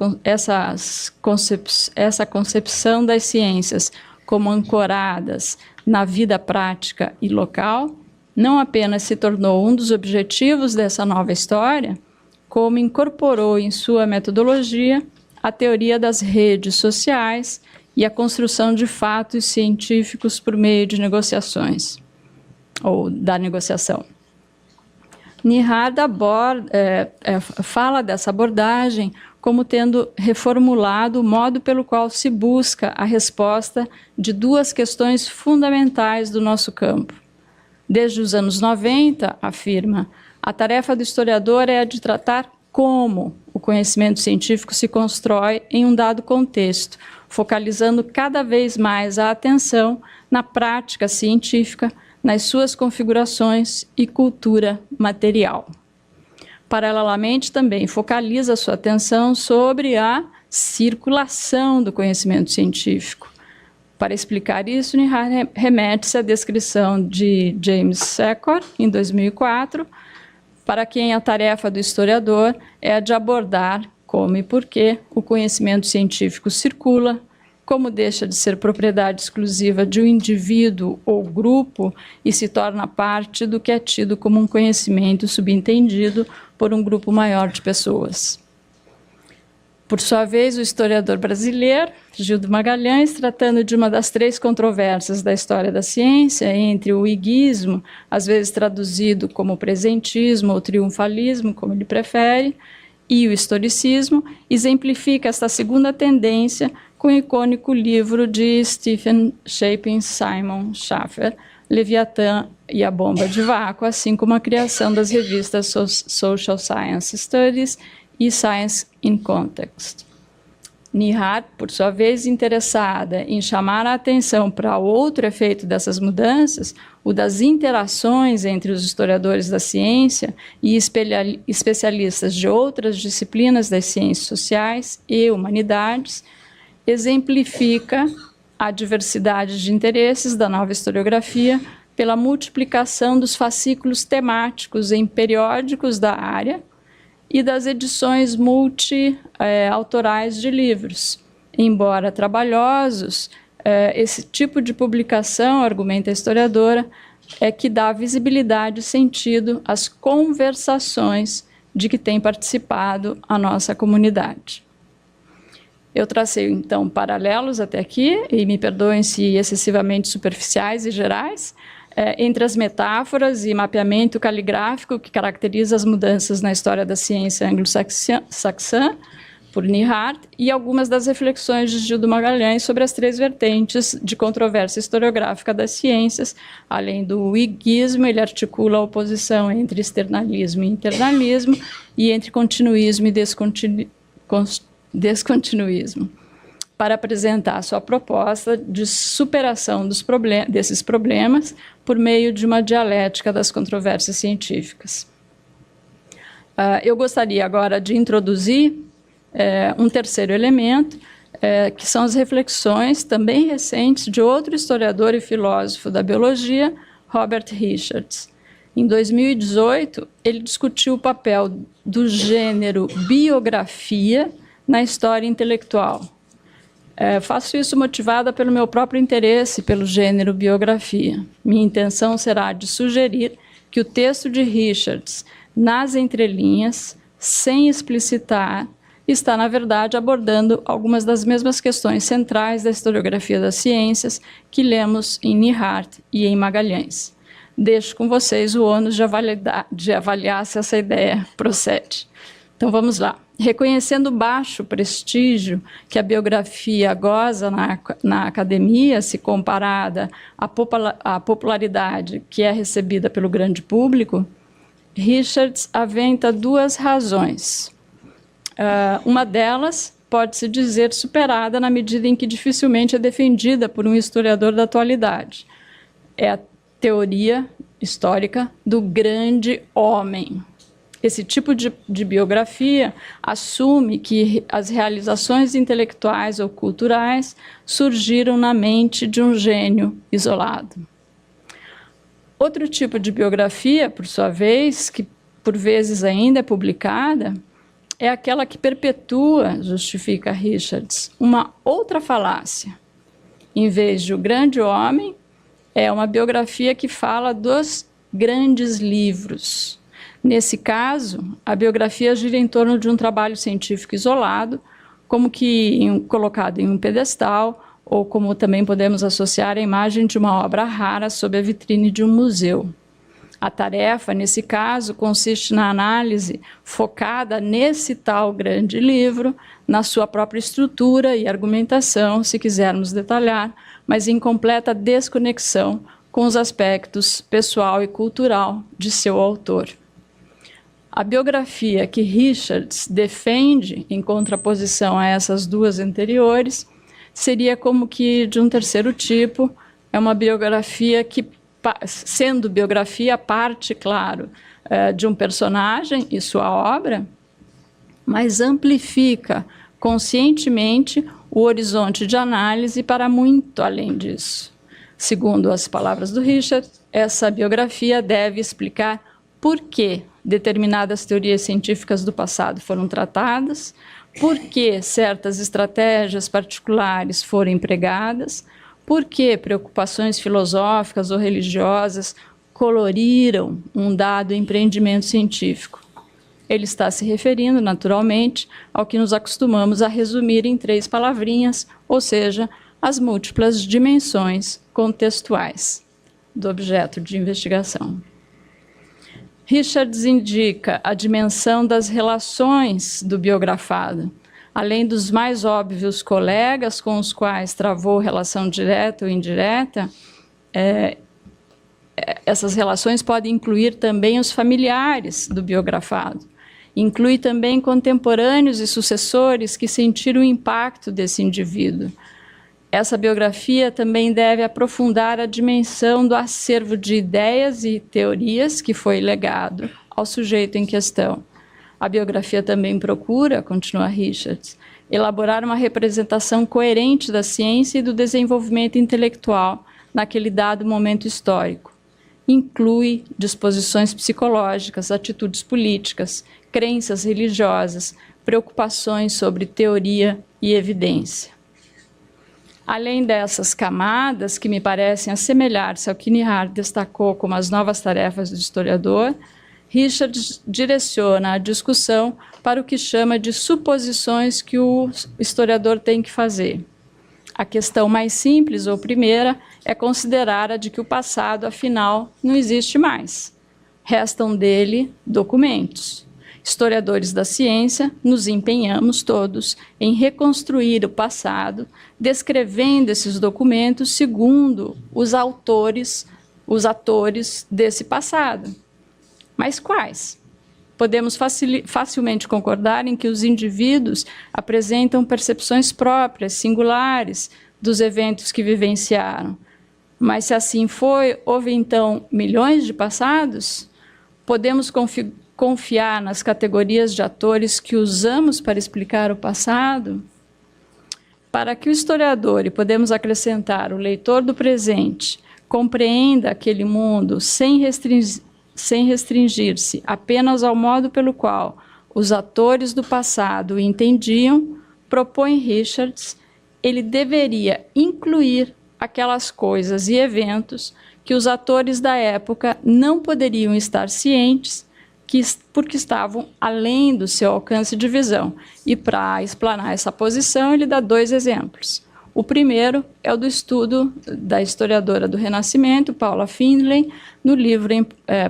concepção das ciências como ancoradas na vida prática e local não apenas se tornou um dos objetivos dessa nova história, como incorporou em sua metodologia a teoria das redes sociais e a construção de fatos científicos por meio de negociações, ou da negociação. Nihard fala dessa abordagem como tendo reformulado o modo pelo qual se busca a resposta de duas questões fundamentais do nosso campo. Desde os anos 90, afirma, a tarefa do historiador é a de tratar como o conhecimento científico se constrói em um dado contexto, focalizando cada vez mais a atenção na prática científica, nas suas configurações e cultura material. Paralelamente, também focaliza sua atenção sobre a circulação do conhecimento científico. Para explicar isso, Nihard remete-se à descrição de James Secor, em 2004, para quem a tarefa do historiador é a de abordar como e por que o conhecimento científico circula, como deixa de ser propriedade exclusiva de um indivíduo ou grupo e se torna parte do que é tido como um conhecimento subentendido por um grupo maior de pessoas. Por sua vez, o historiador brasileiro, Gildo Magalhães, tratando de uma das três controvérsias da história da ciência, entre o iguismo, às vezes traduzido como presentismo ou triunfalismo, como ele prefere, e o historicismo, exemplifica esta segunda tendência com o icônico livro de Stephen Shapin Simon Schaffer, Leviatã e a Bomba de Vácuo, assim como a criação das revistas Social Science Studies e Science in Context. Nihard, por sua vez, interessada em chamar a atenção para outro efeito dessas mudanças, o das interações entre os historiadores da ciência e especialistas de outras disciplinas das ciências sociais e humanidades, exemplifica a diversidade de interesses da nova historiografia pela multiplicação dos fascículos temáticos em periódicos da área e das edições multi-autorais de livros. Embora trabalhosos, esse tipo de publicação, argumenta a historiadora, é que dá visibilidade e sentido às conversações de que tem participado a nossa comunidade. Eu tracei, então, paralelos até aqui, e me perdoem se excessivamente superficiais e gerais, entre as metáforas e mapeamento caligráfico que caracteriza as mudanças na história da ciência anglo-saxã, por Nihard, e algumas das reflexões de Gildo Magalhães sobre as três vertentes de controvérsia historiográfica das ciências. Além do iguismo, ele articula a oposição entre externalismo e internalismo, e entre continuismo e descontinuismo, para apresentar a sua proposta de superação desses problemas por meio de uma dialética das controvérsias científicas. Eu gostaria agora de introduzir um terceiro elemento, que são as reflexões também recentes de outro historiador e filósofo da biologia, Robert Richards. Em 2018, ele discutiu o papel do gênero biografia na história intelectual. Faço isso motivada pelo meu próprio interesse pelo gênero biografia. Minha intenção será de sugerir que o texto de Richards, nas entrelinhas, sem explicitar, está, na verdade, abordando algumas das mesmas questões centrais da historiografia das ciências que lemos em Nihard e em Magalhães. Deixo com vocês o ônus de avaliar se essa ideia procede. Então, vamos lá. Reconhecendo o baixo prestígio que a biografia goza na academia, se comparada à popularidade que é recebida pelo grande público, Richards aventa duas razões. Uma delas pode-se dizer, superada na medida em que dificilmente é defendida por um historiador da atualidade. É a teoria histórica do grande homem. Esse tipo de biografia assume que as realizações intelectuais ou culturais surgiram na mente de um gênio isolado. Outro tipo de biografia, por sua vez, que por vezes ainda é publicada, é aquela que perpetua, justifica Richards, uma outra falácia. Em vez de o grande homem, é uma biografia que fala dos grandes livros. Nesse caso, a biografia gira em torno de um trabalho científico isolado, como que colocado em um pedestal, ou como também podemos associar a imagem de uma obra rara sob a vitrine de um museu. A tarefa, nesse caso, consiste na análise focada nesse tal grande livro, na sua própria estrutura e argumentação, se quisermos detalhar, mas em completa desconexão com os aspectos pessoal e cultural de seu autor. A biografia que Richards defende, em contraposição a essas duas anteriores, seria como que de um terceiro tipo, é uma biografia que, sendo biografia, parte, claro, de um personagem e sua obra, mas amplifica conscientemente o horizonte de análise para muito além disso. Segundo as palavras do Richard, essa biografia deve explicar por que determinadas teorias científicas do passado foram tratadas, por que certas estratégias particulares foram empregadas, por que preocupações filosóficas ou religiosas coloriram um dado empreendimento científico. Ele está se referindo, naturalmente, ao que nos acostumamos a resumir em 3 palavrinhas, ou seja, as múltiplas dimensões contextuais do objeto de investigação. Richards indica a dimensão das relações do biografado, além dos mais óbvios colegas com os quais travou relação direta ou indireta. Essas relações podem incluir também os familiares do biografado. Inclui também contemporâneos e sucessores que sentiram o impacto desse indivíduo. Essa biografia também deve aprofundar a dimensão do acervo de ideias e teorias que foi legado ao sujeito em questão. A biografia também procura, continua Richards, elaborar uma representação coerente da ciência e do desenvolvimento intelectual naquele dado momento histórico. Inclui disposições psicológicas, atitudes políticas, crenças religiosas, preocupações sobre teoria e evidência. Além dessas camadas, que me parecem assemelhar-se ao que Nihar destacou como as novas tarefas do historiador, Richards direciona a discussão para o que chama de suposições que o historiador tem que fazer. A questão mais simples, ou primeira, é considerar a de que o passado, afinal, não existe mais. Restam dele documentos. Historiadores da ciência, nos empenhamos todos em reconstruir o passado, descrevendo esses documentos segundo os atores desse passado. Mas quais? Podemos facilmente concordar em que os indivíduos apresentam percepções próprias, singulares, dos eventos que vivenciaram. Mas se assim foi, houve então milhões de passados? Podemos confiar nas categorias de atores que usamos para explicar o passado? Para que o historiador, e podemos acrescentar o leitor do presente, compreenda aquele mundo sem restringir-se apenas ao modo pelo qual os atores do passado o entendiam, propõe Richards, ele deveria incluir aquelas coisas e eventos que os atores da época não poderiam estar cientes, porque estavam além do seu alcance de visão. E para explanar essa posição, ele dá 2 exemplos. O primeiro é o do estudo da historiadora do Renascimento, Paula Findlay, no livro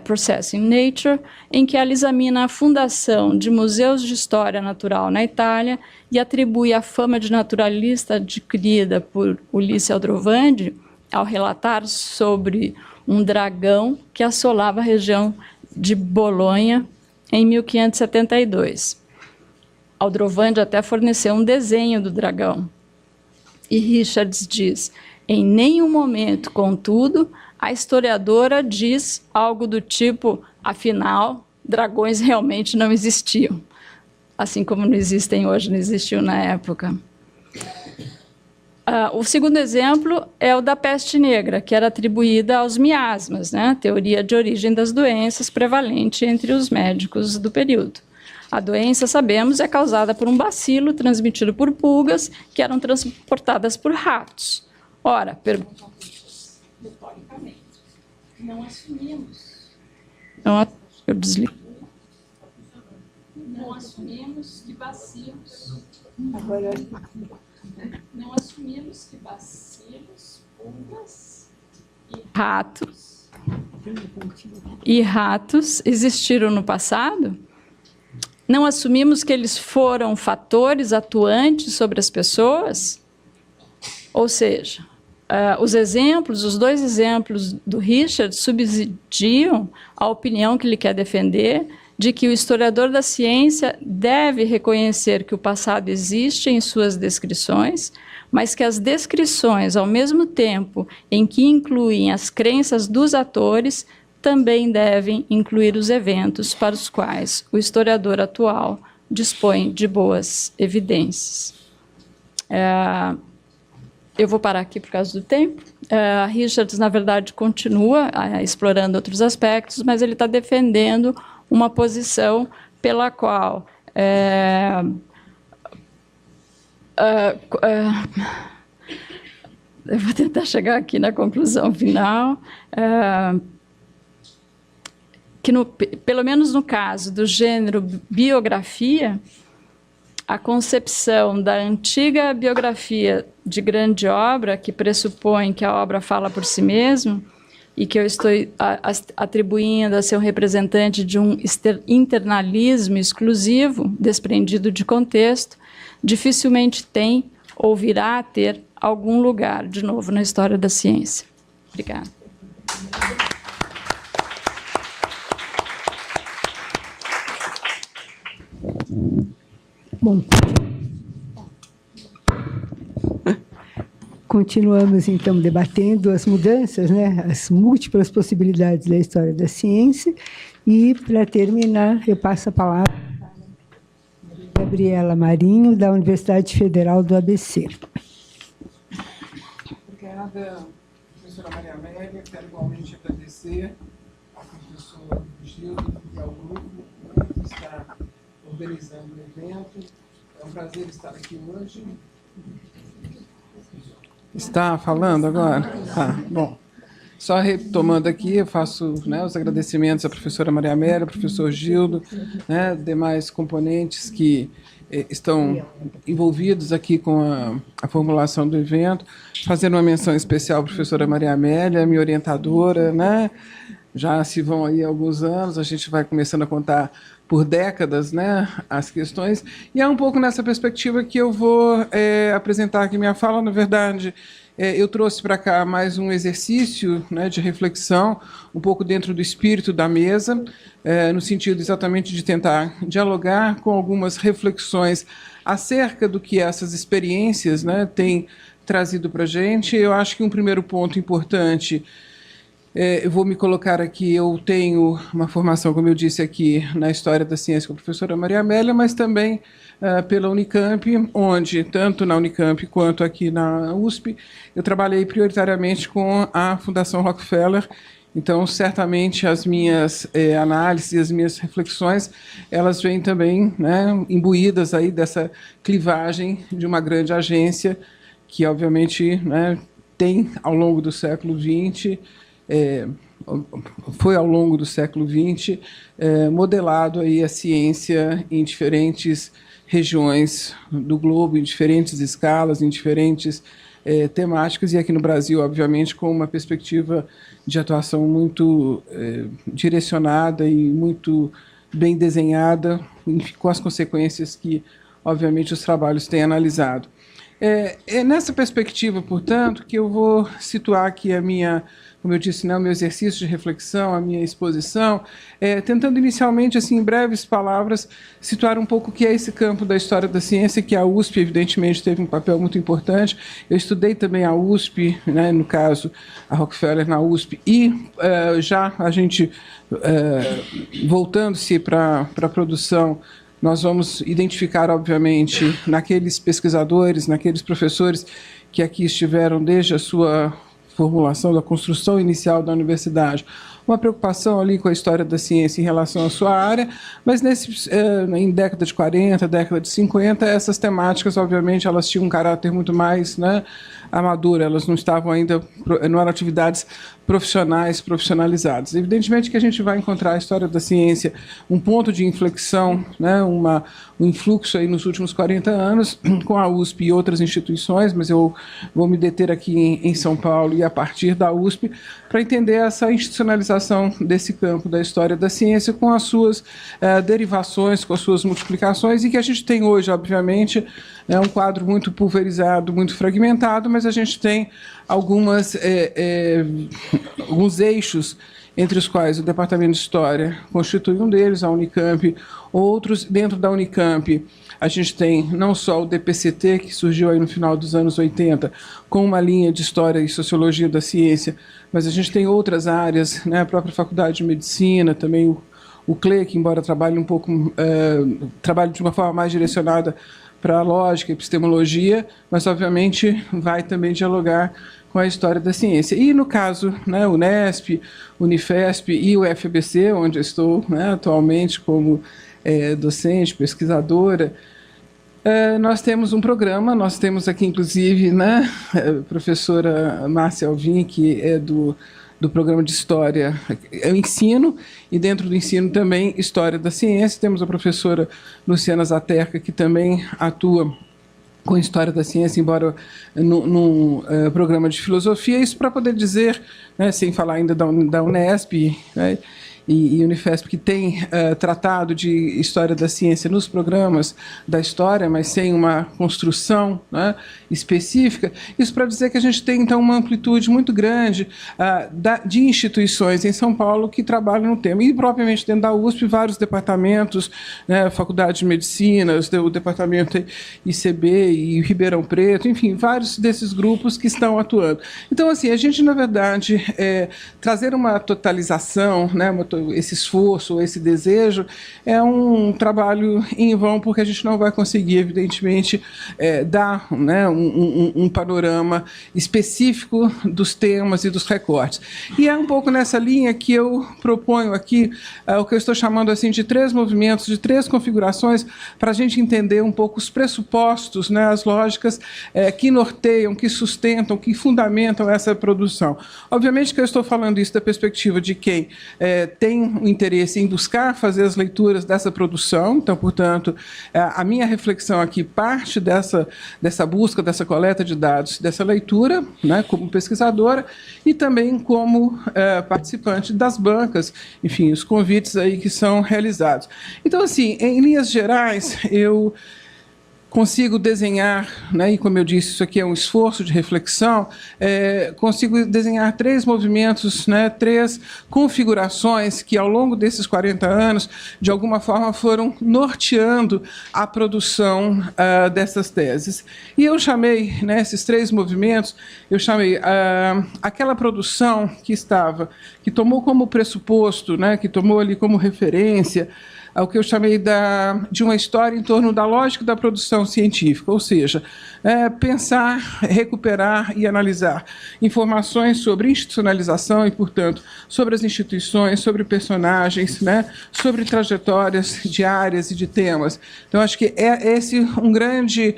Processing Nature, em que ela examina a fundação de museus de história natural na Itália e atribui a fama de naturalista adquirida por Ulisse Aldrovandi ao relatar sobre um dragão que assolava a região de Bolonha em 1572. Aldrovandi até forneceu um desenho do dragão. E Richards diz: em nenhum momento, contudo, a historiadora diz algo do tipo: afinal, dragões realmente não existiam. Assim como não existem hoje, não existiu na época. O segundo exemplo é o da peste negra, que era atribuída aos miasmas, né? Teoria de origem das doenças prevalente entre os médicos do período. A doença, sabemos, é causada por um bacilo transmitido por pulgas que eram transportadas por ratos. Ora, retoricamente, não assumimos. Eu desligo. Não assumimos que bacilos. Não assumimos que bacilos, pulgas e ratos existiram no passado? Não assumimos que eles foram fatores atuantes sobre as pessoas? Ou seja, os dois exemplos do Richard subsidiam a opinião que ele quer defender de que o historiador da ciência deve reconhecer que o passado existe em suas descrições, mas que as descrições, ao mesmo tempo em que incluem as crenças dos atores, também devem incluir os eventos para os quais o historiador atual dispõe de boas evidências. Eu vou parar aqui por causa do tempo. Richards, na verdade, continua explorando outros aspectos, mas ele está defendendo uma posição pela qual eu vou tentar chegar aqui na conclusão final, que pelo menos no caso do gênero biografia, a concepção da antiga biografia de grande obra, que pressupõe que a obra fala por si mesma, e que eu estou atribuindo a ser um representante de um internalismo exclusivo, desprendido de contexto, dificilmente tem ou virá a ter algum lugar, de novo, na história da ciência. Obrigada. Bom, continuamos, então, debatendo as mudanças, né, as múltiplas possibilidades da história da ciência. E, para terminar, eu passo a palavra a Gabriela Marinho, da Universidade Federal do ABC. Obrigada, professora Maria Amélia. Quero igualmente agradecer ao professor Gildo e ao grupo que está organizando o evento. É um prazer estar aqui hoje. Está falando agora? Tá, bom. Só retomando aqui, eu faço, né, os agradecimentos à professora Maria Amélia, ao professor Gildo, né, demais componentes que estão envolvidos aqui com a formulação do evento, fazendo uma menção especial à professora Maria Amélia, minha orientadora, né, já se vão aí alguns anos, a gente vai começando a contar por décadas, né, as questões, e é um pouco nessa perspectiva que eu vou apresentar aqui minha fala. Na verdade, eu trouxe para cá mais um exercício, né, de reflexão, um pouco dentro do espírito da mesa, no sentido exatamente de tentar dialogar com algumas reflexões acerca do que essas experiências, né, têm trazido para a gente. Eu acho que um primeiro ponto importante, eu vou me colocar aqui, eu tenho uma formação, como eu disse aqui, na História da Ciência com a professora Maria Amélia, mas também pela Unicamp, onde, tanto na Unicamp quanto aqui na USP, eu trabalhei prioritariamente com a Fundação Rockefeller. Então, certamente, as minhas análises e as minhas reflexões, elas vêm também, né, imbuídas aí dessa clivagem de uma grande agência que, obviamente, né, tem, ao longo do século XX, foi ao longo do século XX modelado aí a ciência em diferentes regiões do globo, em diferentes escalas, em diferentes temáticas, e aqui no Brasil, obviamente, com uma perspectiva de atuação muito direcionada e muito bem desenhada, com as consequências que, obviamente, os trabalhos têm analisado. É nessa perspectiva, portanto, que eu vou situar aqui a minha, como eu disse, né, o meu exercício de reflexão, a minha exposição, tentando inicialmente, assim, em breves palavras, situar um pouco o que é esse campo da história da ciência, que a USP, evidentemente, teve um papel muito importante. Eu estudei também a USP, né, no caso, a Rockefeller na USP, e já a gente, voltando-se para a produção, nós vamos identificar, obviamente, naqueles pesquisadores, naqueles professores que aqui estiveram desde a sua formulação, da construção inicial da universidade, uma preocupação ali com a história da ciência em relação à sua área, mas em década de 40, década de 50, essas temáticas, obviamente, elas tinham um caráter muito mais, né, amador, elas não estavam ainda, não eram atividades profissionalizadas. Evidentemente que a gente vai encontrar a história da ciência um ponto de inflexão, né, um influxo aí nos últimos 40 anos, com a USP e outras instituições, mas eu vou me deter aqui em São Paulo e a partir da USP, para entender essa institucionalização desse campo da história da ciência com as suas derivações, com as suas multiplicações, e que a gente tem hoje, obviamente, um quadro muito pulverizado, muito fragmentado, mas a gente tem alguns eixos entre os quais o Departamento de História constitui um deles, a Unicamp, outros. Dentro da Unicamp, a gente tem não só o DPCT, que surgiu aí no final dos anos 80, com uma linha de História e Sociologia da Ciência, mas a gente tem outras áreas, né, a própria Faculdade de Medicina, também o CLE, que embora trabalhe um pouco, trabalhe de uma forma mais direcionada para a lógica e epistemologia, mas obviamente vai também dialogar com a história da ciência. E no caso, né, Unesp, Unifesp e o FBC, onde eu estou, né, atualmente como docente, pesquisadora, nós temos um programa, nós temos aqui inclusive, né, a professora Márcia Alvim, que é do programa de História, é o ensino, e dentro do ensino também História da Ciência. Temos a professora Luciana Zaterca, que também atua com História da Ciência, embora num programa de Filosofia. Isso para poder dizer, né, sem falar ainda da Unesp, né, e Unifesp, que tem tratado de História da Ciência nos programas da História, mas sem uma construção, né, específica. Isso para dizer que a gente tem, então, uma amplitude muito grande de instituições em São Paulo que trabalham no tema. E, propriamente, dentro da USP, vários departamentos, né, Faculdade de Medicina, o Departamento ICB e Ribeirão Preto, enfim, vários desses grupos que estão atuando. Então, assim, a gente, na verdade, trazer uma totalização, né, esse esforço, esse desejo, é um trabalho em vão, porque a gente não vai conseguir, evidentemente, dar, né, um panorama específico dos temas e dos recortes. E é um pouco nessa linha que eu proponho aqui o que eu estou chamando assim de 3 movimentos, de 3 configurações, para a gente entender um pouco os pressupostos, né, as lógicas que norteiam, que sustentam, que fundamentam essa produção. Obviamente que eu estou falando isso da perspectiva de quem tem o interesse em buscar fazer as leituras dessa produção. Então, portanto, a minha reflexão aqui parte dessa busca, dessa coleta de dados, dessa leitura, né, como pesquisadora e também como participante das bancas, enfim, os convites aí que são realizados. Então, assim, em linhas gerais, eu consigo desenhar, né, e como eu disse, isso aqui é um esforço de reflexão, consigo desenhar 3 movimentos, né, 3 configurações que, ao longo desses 40 anos, de alguma forma foram norteando a produção dessas teses. E eu chamei, né, esses 3 movimentos, eu chamei aquela produção que tomou como pressuposto, né, que tomou ali como referência, ao que eu chamei de uma história em torno da lógica da produção científica, ou seja, pensar, recuperar e analisar informações sobre institucionalização e, portanto, sobre as instituições, sobre personagens, né, sobre trajetórias de áreas e de temas. Então, acho que é esse uma grande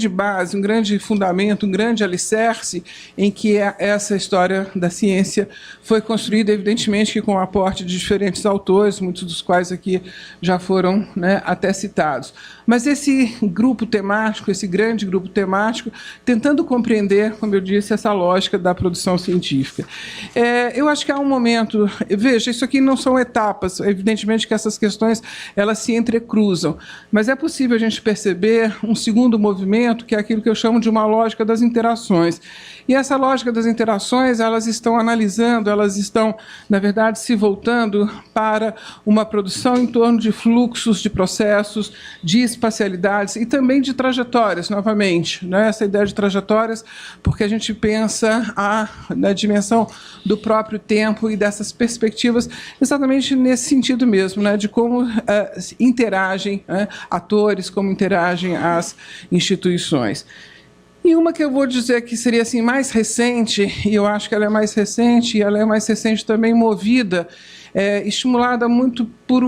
base, um grande fundamento, um grande alicerce em que essa história da ciência foi construída, evidentemente, que com o aporte de diferentes diferentes autores, muitos dos quais aqui já foram, né, até citados. Mas esse grupo temático, esse grande grupo temático, tentando compreender, como eu disse, essa lógica da produção científica. Eu acho que há um momento... Veja, isso aqui não são etapas, evidentemente que essas questões elas se entrecruzam, mas é possível a gente perceber um segundo movimento, que é aquilo que eu chamo de uma lógica das interações. E essa lógica das interações, elas estão analisando, elas estão, na verdade, se voltando para uma produção em torno de fluxos, de processos, de espacialidades e também de trajetórias, novamente. Né? Essa ideia de trajetórias, porque a gente pensa na dimensão do próprio tempo e dessas perspectivas, exatamente nesse sentido mesmo, né? De como interagem atores, como interagem as instituições. E uma que eu vou dizer que seria assim, mais recente, e eu acho que ela é mais recente, e ela é mais recente também movida, estimulada muito por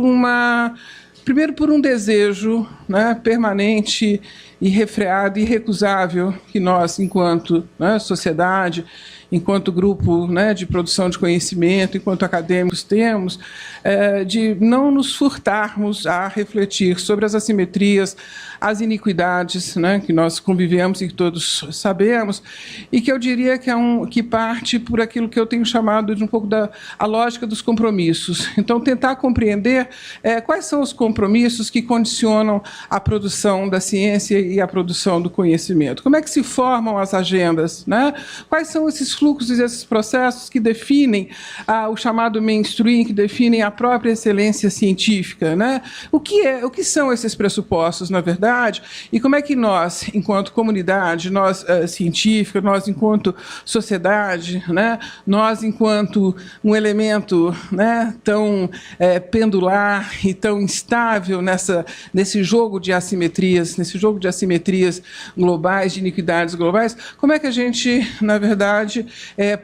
primeiro por um desejo, né, permanente, irrefreado, irrecusável, que nós, enquanto, né, sociedade, enquanto grupo, né, de produção de conhecimento, enquanto acadêmicos temos, de não nos furtarmos a refletir sobre as assimetrias, as iniquidades, né, que nós convivemos e que todos sabemos, e que eu diria que parte por aquilo que eu tenho chamado de um pouco a lógica dos compromissos. Então, tentar compreender quais são os compromissos que condicionam a produção da ciência e a produção do conhecimento. Como é que se formam as agendas, né? Quais são esses fluxos e esses processos que definem o chamado mainstream, que definem a própria excelência científica, né? O que são esses pressupostos, na verdade, e como é que nós, enquanto comunidade, nós científica, nós enquanto sociedade, né? Nós enquanto um elemento, né, tão pendular e tão instável nesse jogo de assimetrias, globais, de iniquidades globais, como é que a gente, na verdade,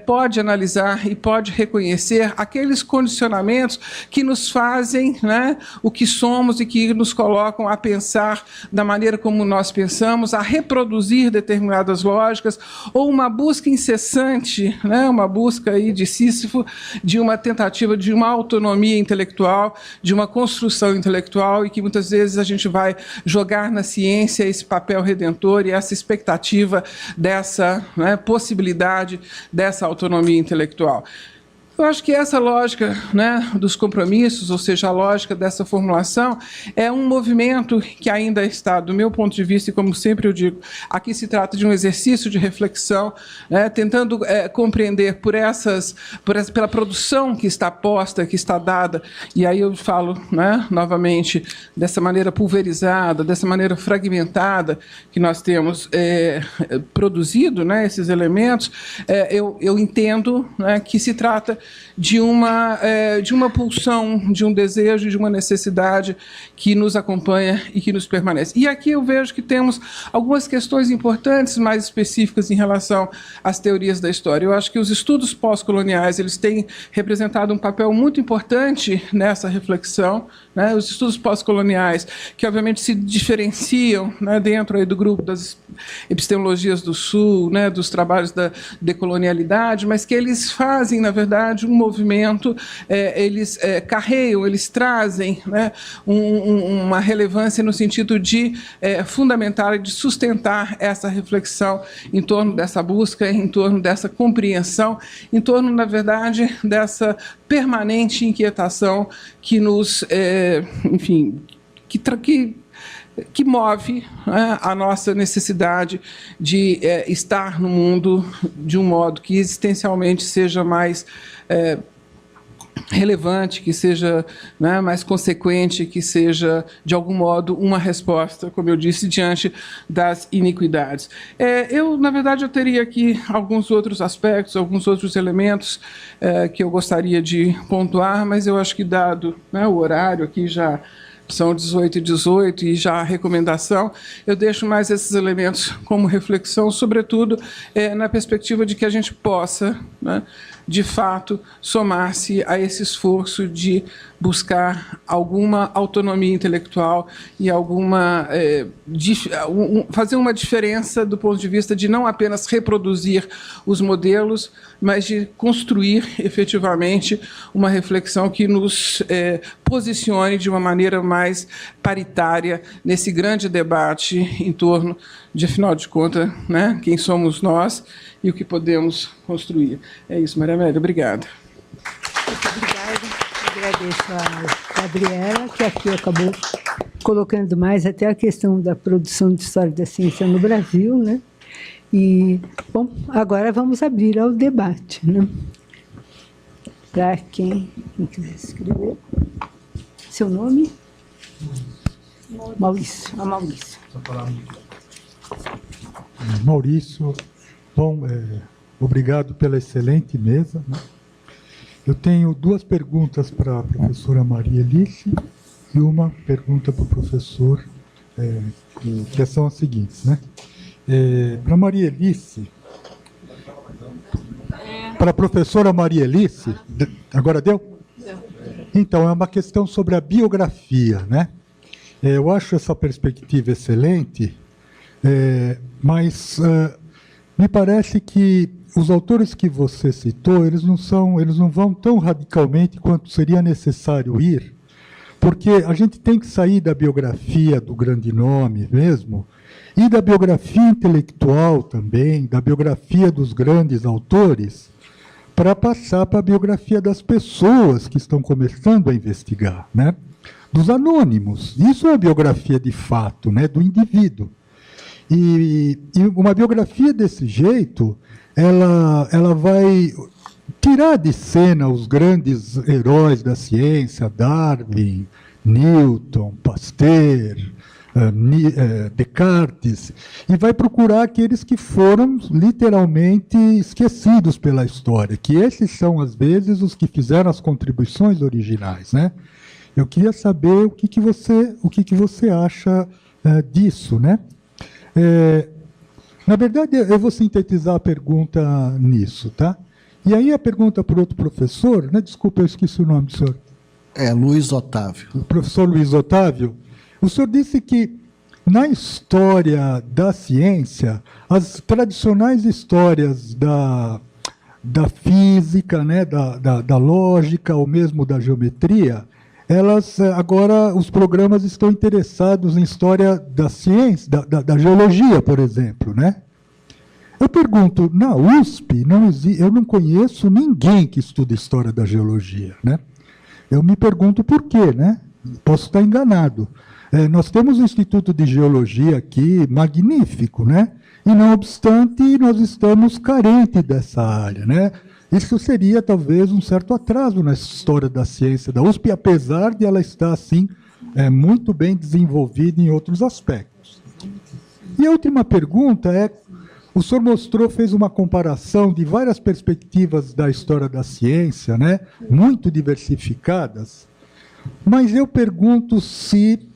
pode analisar e pode reconhecer aqueles condicionamentos que nos fazem, né, o que somos e que nos colocam a pensar da maneira como nós pensamos, a reproduzir determinadas lógicas, ou uma busca incessante, né, uma busca aí de Sísifo, de uma tentativa de uma autonomia intelectual, de uma construção intelectual, e que muitas vezes a gente vai jogar na ciência esse papel redentor e essa expectativa dessa, né, possibilidade dessa autonomia intelectual. Eu acho que essa lógica, né, dos compromissos, ou seja, a lógica dessa formulação, é um movimento que ainda está, do meu ponto de vista, e como sempre eu digo, aqui se trata de um exercício de reflexão, né, tentando compreender pela produção que está posta, que está dada, e aí eu falo, né, novamente, dessa maneira pulverizada, dessa maneira fragmentada que nós temos produzido, né, esses elementos, eu entendo, né, que se trata de uma pulsão, de um desejo, de uma necessidade que nos acompanha e que nos permanece. E aqui eu vejo que temos algumas questões importantes, mais específicas em relação às teorias da história. Eu acho que os estudos pós-coloniais eles têm representado um papel muito importante nessa reflexão, né? Os estudos pós-coloniais, que obviamente se diferenciam, né, dentro aí do grupo das epistemologias do Sul, né, dos trabalhos da decolonialidade, mas que eles fazem, na verdade, um movimento, eles carregam, eles trazem, né, uma relevância no sentido de fundamentar e de sustentar essa reflexão em torno dessa busca, em torno dessa compreensão, em torno, na verdade, dessa permanente inquietação que nos, enfim, que move, né, a nossa necessidade de estar no mundo de um modo que existencialmente seja mais relevante, que seja, né, mais consequente, que seja, de algum modo, uma resposta, como eu disse, diante das iniquidades. Na verdade, eu teria aqui alguns outros aspectos, alguns outros elementos que eu gostaria de pontuar, mas eu acho que, dado, né, o horário aqui já são 18h18 e já a recomendação, eu deixo mais esses elementos como reflexão, sobretudo na perspectiva de que a gente possa, né, de fato, somar-se a esse esforço de buscar alguma autonomia intelectual e fazer uma diferença do ponto de vista de não apenas reproduzir os modelos, mas de construir efetivamente uma reflexão que nos posicione de uma maneira mais paritária nesse grande debate em torno de, afinal de contas, né, quem somos nós e o que podemos construir. É isso, Maria Amélia. Obrigada. Muito obrigada. Agradeço a Gabriela, que aqui acabou colocando mais até a questão da produção de história da ciência no Brasil, né? E, bom, agora vamos abrir ao debate, né? Para quem quiser escrever. Seu nome? Maurício. Maurício. Maurício, bom, obrigado pela excelente mesa, né? Eu tenho duas perguntas para a professora Maria Elice e uma pergunta para o professor, que são as seguintes, né? Para Maria Elice, para a professora Maria Elice, agora deu? Então, é uma questão sobre a biografia, né? Eu acho essa perspectiva excelente, mas me parece que os autores que você citou, eles não vão tão radicalmente quanto seria necessário ir, porque a gente tem que sair da biografia do grande nome mesmo, e da biografia intelectual também, da biografia dos grandes autores, para passar para a biografia das pessoas que estão começando a investigar, né? Dos anônimos. Isso é a biografia de fato, né? Do indivíduo. E uma biografia desse jeito, ela vai tirar de cena os grandes heróis da ciência, Darwin, Newton, Pasteur, Descartes, e vai procurar aqueles que foram literalmente esquecidos pela história, que esses são, às vezes, os que fizeram as contribuições originais, né? Eu queria saber o que você acha disso, né? Na verdade, eu vou sintetizar a pergunta nisso, tá? E aí a pergunta para o outro professor, né? Desculpa, eu esqueci o nome do senhor. Luiz Otávio. O professor Luiz Otávio. O senhor disse que, na história da ciência, as tradicionais histórias da física, né, da lógica, ou mesmo da geometria, agora os programas estão interessados em história da ciência, da geologia, por exemplo, né? Eu pergunto, na USP, eu não conheço ninguém que estuda história da geologia, né? Eu me pergunto por quê, né? Posso estar enganado. Nós temos um Instituto de Geologia aqui, magnífico, né? E, não obstante, nós estamos carentes dessa área, né? Isso seria, talvez, um certo atraso na história da ciência da USP, apesar de ela estar, assim, muito bem desenvolvida em outros aspectos. E a última pergunta o senhor fez uma comparação de várias perspectivas da história da ciência, né? Muito diversificadas, mas eu pergunto se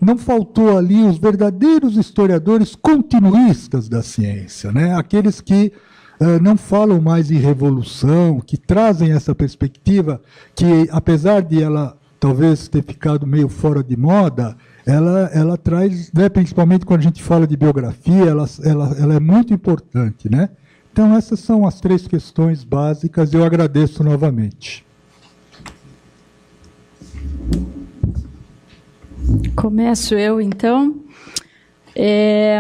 não faltou ali os verdadeiros historiadores continuistas da ciência, né? Aqueles que não falam mais em revolução, que trazem essa perspectiva que, apesar de ela talvez ter ficado meio fora de moda, ela traz, né, principalmente quando a gente fala de biografia, ela é muito importante, né? Então, essas são as três questões básicas, e eu agradeço novamente. Começo eu, então.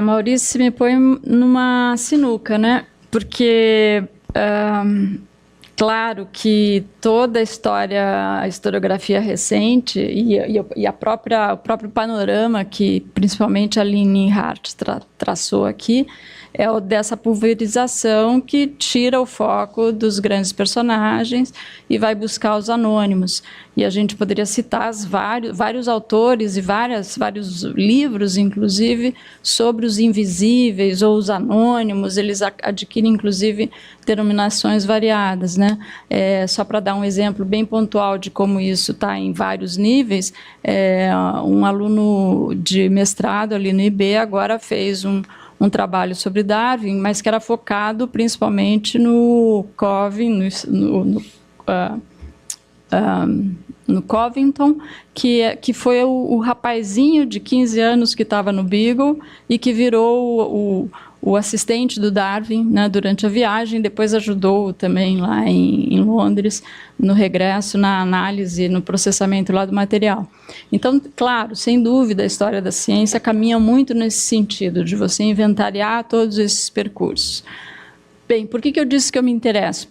Maurício me põe numa sinuca, né? Porque, claro que toda a historiografia recente e o próprio panorama que, principalmente, a Lynn Hart traçou aqui, é o dessa pulverização que tira o foco dos grandes personagens e vai buscar os anônimos. E a gente poderia citar vários autores e vários livros, inclusive, sobre os invisíveis ou os anônimos. Eles adquirem, inclusive, denominações variadas, né? Só para dar um exemplo bem pontual de como isso está em vários níveis, um aluno de mestrado ali no IB agora fez um um trabalho sobre Darwin, mas que era focado principalmente no Covington, no Covington, que foi o rapazinho de 15 anos que estava no Beagle e que virou o assistente do Darwin, né, durante a viagem, depois ajudou também lá em Londres, no regresso, na análise, no processamento lá do material. Então, claro, sem dúvida, a história da ciência caminha muito nesse sentido, de você inventariar todos esses percursos. Bem, por que eu disse que eu me interesso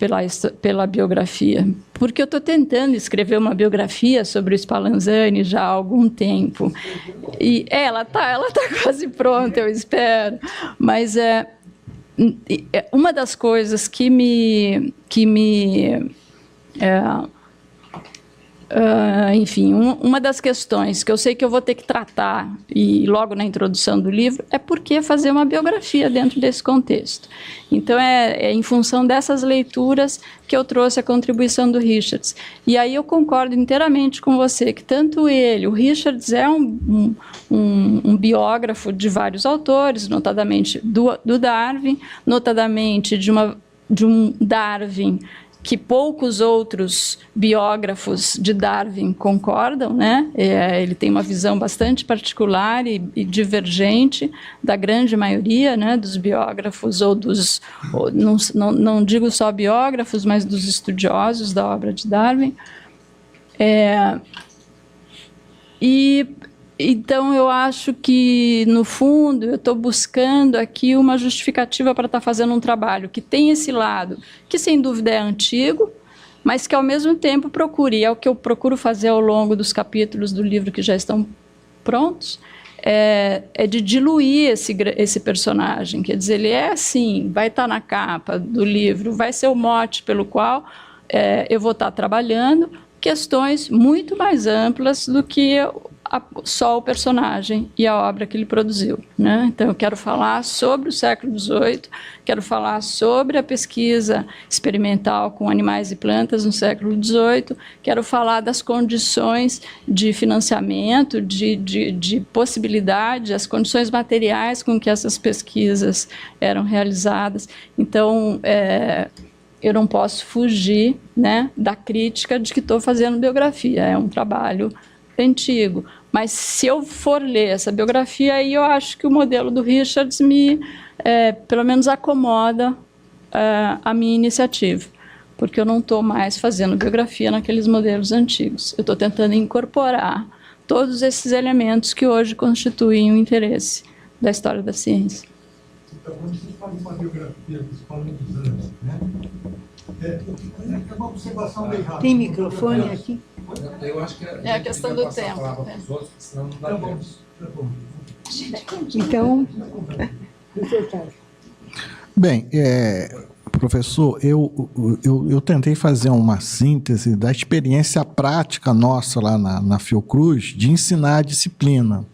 pela biografia? Porque eu estou tentando escrever uma biografia sobre o Spallanzani já há algum tempo. E ela tá quase pronta, eu espero. Mas uma das coisas enfim, uma das questões que eu sei que eu vou ter que tratar, e logo na introdução do livro, é por que fazer uma biografia dentro desse contexto. Então, é em função dessas leituras que eu trouxe a contribuição do Richards. E aí eu concordo inteiramente com você, que tanto ele, o Richards é um biógrafo de vários autores, notadamente do Darwin, notadamente de um Darwin que poucos outros biógrafos de Darwin concordam, né? Ele tem uma visão bastante particular e divergente da grande maioria, né, dos biógrafos, não digo só biógrafos, mas dos estudiosos da obra de Darwin. Então, eu acho que, no fundo, eu estou buscando aqui uma justificativa para estar fazendo um trabalho que tem esse lado, que sem dúvida é antigo, mas que, ao mesmo tempo, é o que eu procuro fazer ao longo dos capítulos do livro que já estão prontos, é de diluir esse personagem. Quer dizer, ele é assim, vai estar na capa do livro, vai ser o mote pelo qual eu vou estar trabalhando questões muito mais amplas do que só o personagem e a obra que ele produziu, né? Então, eu quero falar sobre o século XVIII, quero falar sobre a pesquisa experimental com animais e plantas no século XVIII, quero falar das condições de financiamento, de possibilidade, as condições materiais com que essas pesquisas eram realizadas. Então, eu não posso fugir, né, da crítica de que estou fazendo biografia, é um trabalho antigo. Mas se eu for ler essa biografia, aí eu acho que o modelo do Richards pelo menos acomoda a minha iniciativa, porque eu não estou mais fazendo biografia naqueles modelos antigos. Eu estou tentando incorporar todos esses elementos que hoje constituem o interesse da história da ciência. Então, quando você fala de uma biografia dos Spallanzani, né? É uma observação bem rápida. Tem microfone aqui? Eu acho que a questão do tempo. Senão não dá tempo. Então, Bem, professor, eu tentei fazer uma síntese da experiência prática nossa lá na Fiocruz de ensinar a disciplina.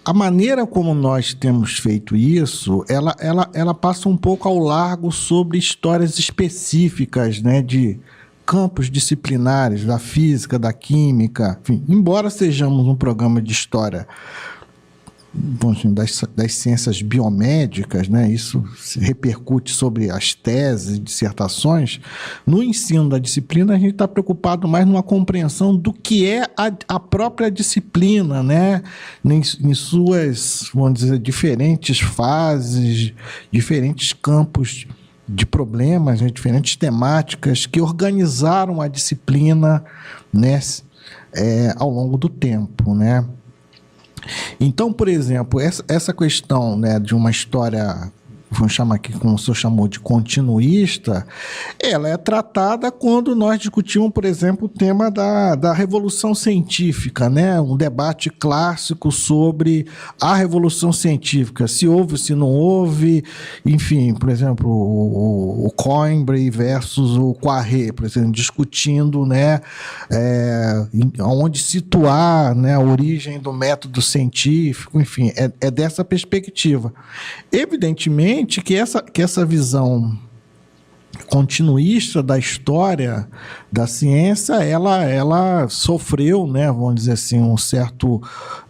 A maneira como nós temos feito isso, ela passa um pouco ao largo sobre histórias específicas, né, de campos disciplinares, da física, da química, enfim, embora sejamos um programa de história das ciências biomédicas, né, isso se repercute sobre as teses e dissertações. No ensino da disciplina, a gente está preocupado mais numa compreensão do que é a própria disciplina, né, em suas, vamos dizer, diferentes fases, diferentes campos de problemas, né, diferentes temáticas que organizaram a disciplina, né, ao longo do tempo, né. Então, por exemplo, essa questão, né, de uma história, vamos chamar aqui, como o senhor chamou, de continuista, ela é tratada quando nós discutimos, por exemplo, o tema da Revolução Científica, né? Um debate clássico sobre a Revolução Científica, se houve, se não houve, enfim, por exemplo, o Coimbra versus o Poiré, por exemplo, discutindo, né, onde situar, né, a origem do método científico, enfim, é dessa perspectiva. Evidentemente que essa visão continuista da história da ciência, ela sofreu, né, vamos dizer assim,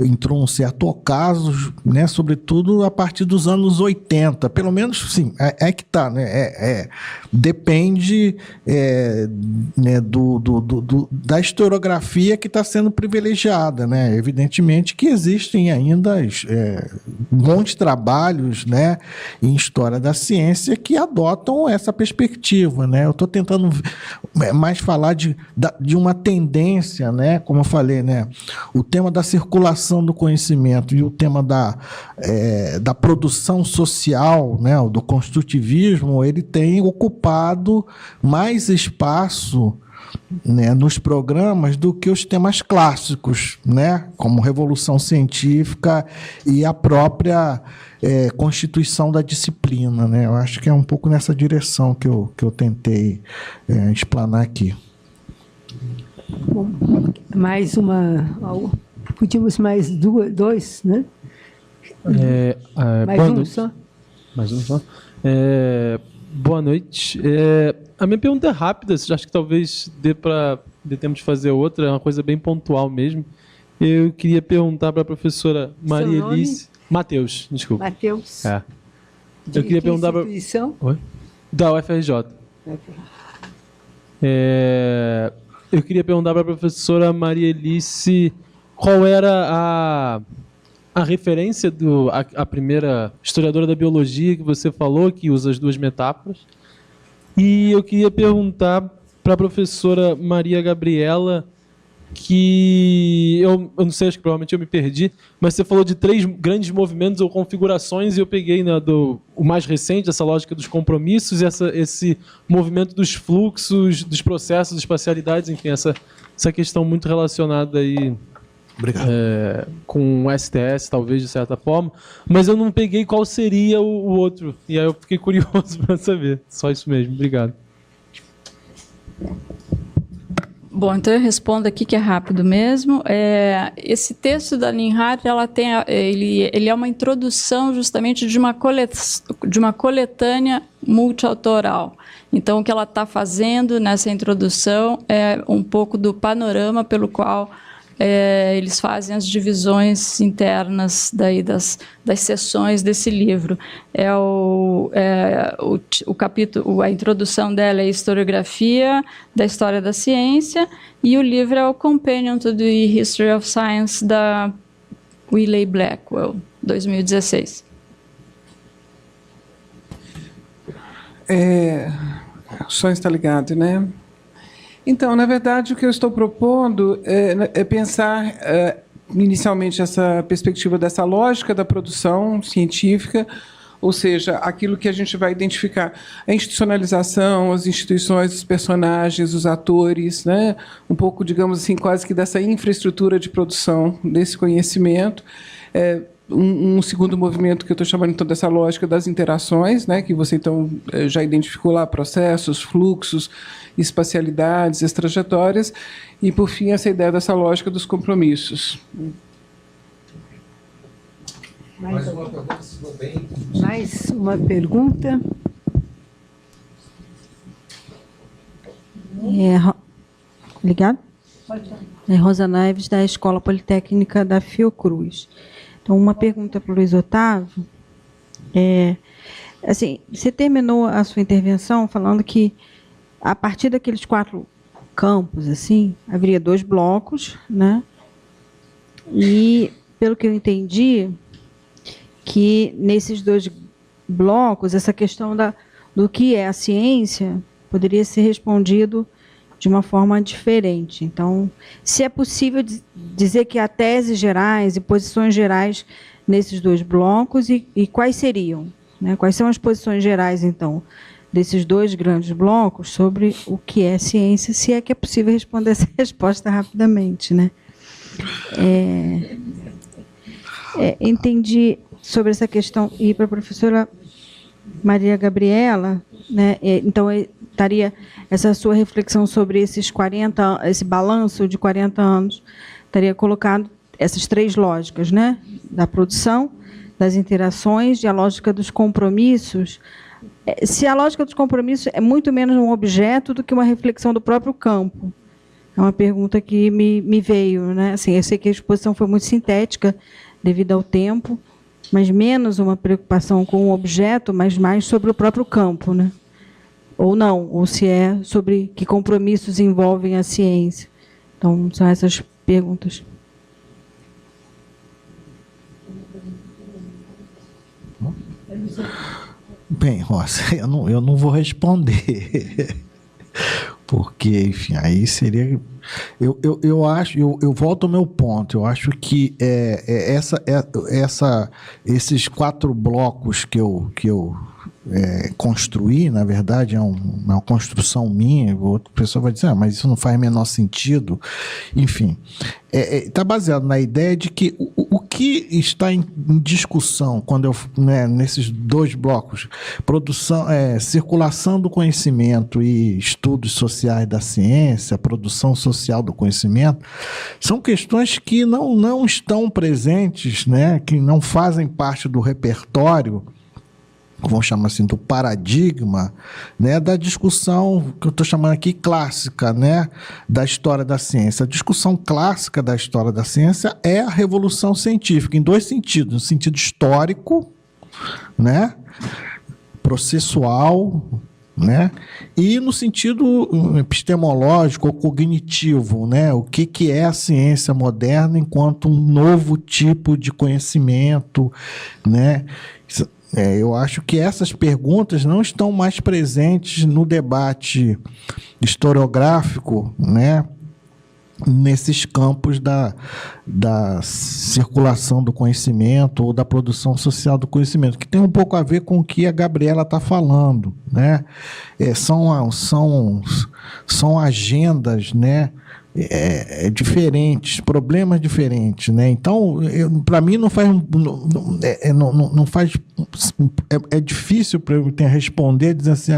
entrou um certo ocaso, né, sobretudo a partir dos anos 80, pelo menos, sim, que tá, né, depende né, da historiografia que está sendo privilegiada, né, evidentemente que existem ainda bons trabalhos, né, em história da ciência que adotam essa perspectiva, né, eu estou tentando mais falar de uma tendência, né, como eu falei, né, o tema da circulação do conhecimento e o tema da produção social, né, do construtivismo, ele tem ocupado mais espaço, né, nos programas do que os temas clássicos, né, como Revolução Científica e a própria constituição da disciplina, né. Eu acho que é um pouco nessa direção que eu tentei explanar aqui. Bom, mais uma... Podíamos mais dois, né? Mais boa um noite. só? Mais um só. Boa noite. A minha pergunta é rápida, acho que talvez dê tempo de fazer outra, é uma coisa bem pontual mesmo. Eu queria perguntar para a professora Maria Elice... Matheus, desculpa. Matheus. Eu queria perguntar para... instituição? Oi? Da UFRJ. Eu queria perguntar para a professora Maria Elice qual era a referência a primeira historiadora da biologia que você falou, que usa as duas metáforas. E eu queria perguntar para a professora Maria Gabriela, que eu não sei, acho que provavelmente eu me perdi, mas você falou de 3 grandes movimentos ou configurações e eu peguei o mais recente, essa lógica dos compromissos, esse movimento dos fluxos, dos processos, espacialidades, enfim, essa questão muito relacionada aí com o STS, talvez, de certa forma, mas eu não peguei qual seria o outro, e aí eu fiquei curioso para saber. Só isso mesmo. Obrigado. Bom, então eu respondo aqui que é rápido mesmo. Esse texto da Linhart, ele é uma introdução justamente de uma coletânea multiautoral. Então, o que ela está fazendo nessa introdução é um pouco do panorama pelo qual eles fazem as divisões internas das seções desse livro. O capítulo, a introdução dela é a historiografia da história da ciência e o livro é o Companion to the History of Science da Wiley Blackwell, 2016. O som está ligado, né? Então, na verdade, o que eu estou propondo é pensar inicialmente essa perspectiva dessa lógica da produção científica, ou seja, aquilo que a gente vai identificar, a institucionalização, as instituições, os personagens, os atores, né? Um pouco, digamos assim, quase que dessa infraestrutura de produção desse conhecimento. Um segundo movimento que eu estou chamando então dessa lógica das interações, né, que você então já identificou lá, processos, fluxos, espacialidades, as trajetórias, e por fim essa ideia dessa lógica dos compromissos. Mais uma pergunta, se for bem. Mais uma pergunta. Ligado? Rosa Naves, da Escola Politécnica da Fiocruz. Então, uma pergunta para o Luiz Otávio. Assim, você terminou a sua intervenção falando que, a partir daqueles 4 campos, assim, haveria 2 blocos, né? E, pelo que eu entendi, que nesses 2 blocos, essa questão do que é a ciência poderia ser respondido de uma forma diferente. Então, se é possível dizer que há teses gerais e posições gerais nesses 2 blocos, e quais seriam? Né? Quais são as posições gerais, então, desses 2 grandes blocos sobre o que é ciência, se é que é possível responder essa resposta rapidamente, né? Entendi sobre essa questão, e para a professora Maria Gabriela, né? Então, estaria essa sua reflexão sobre esse balanço de 40 anos, estaria colocado essas 3 lógicas, né? Da produção, das interações, e a lógica dos compromissos, se a lógica dos compromissos é muito menos um objeto do que uma reflexão do próprio campo. É uma pergunta que me veio, né? Assim, eu sei que a exposição foi muito sintética devido ao tempo, mas menos uma preocupação com o objeto, mas mais sobre o próprio campo, né? Ou não, ou se é sobre que compromissos envolvem a ciência. Então, são essas perguntas. Bem, Rosa, eu não vou responder, porque, enfim, aí seria... Eu acho, eu volto ao meu ponto, eu acho que esses 4 blocos que eu construir, na verdade, é uma construção minha. Outra pessoa vai dizer, mas isso não faz o menor sentido. Enfim, está baseado na ideia de que o que está em discussão quando nesses 2 blocos, circulação do conhecimento e estudos sociais da ciência, produção social do conhecimento, são questões que não estão presentes, né, que não fazem parte do repertório, vamos chamar assim, do paradigma, né, da discussão que eu estou chamando aqui clássica, né, da história da ciência. A discussão clássica da história da ciência é a revolução científica, em 2 sentidos. No sentido histórico, né, processual, né, e no sentido epistemológico ou cognitivo, né, o que é a ciência moderna enquanto um novo tipo de conhecimento, né. Eu acho que essas perguntas não estão mais presentes no debate historiográfico, né, nesses campos da circulação do conhecimento ou da produção social do conhecimento, que tem um pouco a ver com o que a Gabriela está falando, né? São agendas, diferentes, problemas diferentes, né? Então, para mim não faz é difícil para eu responder, dizer assim,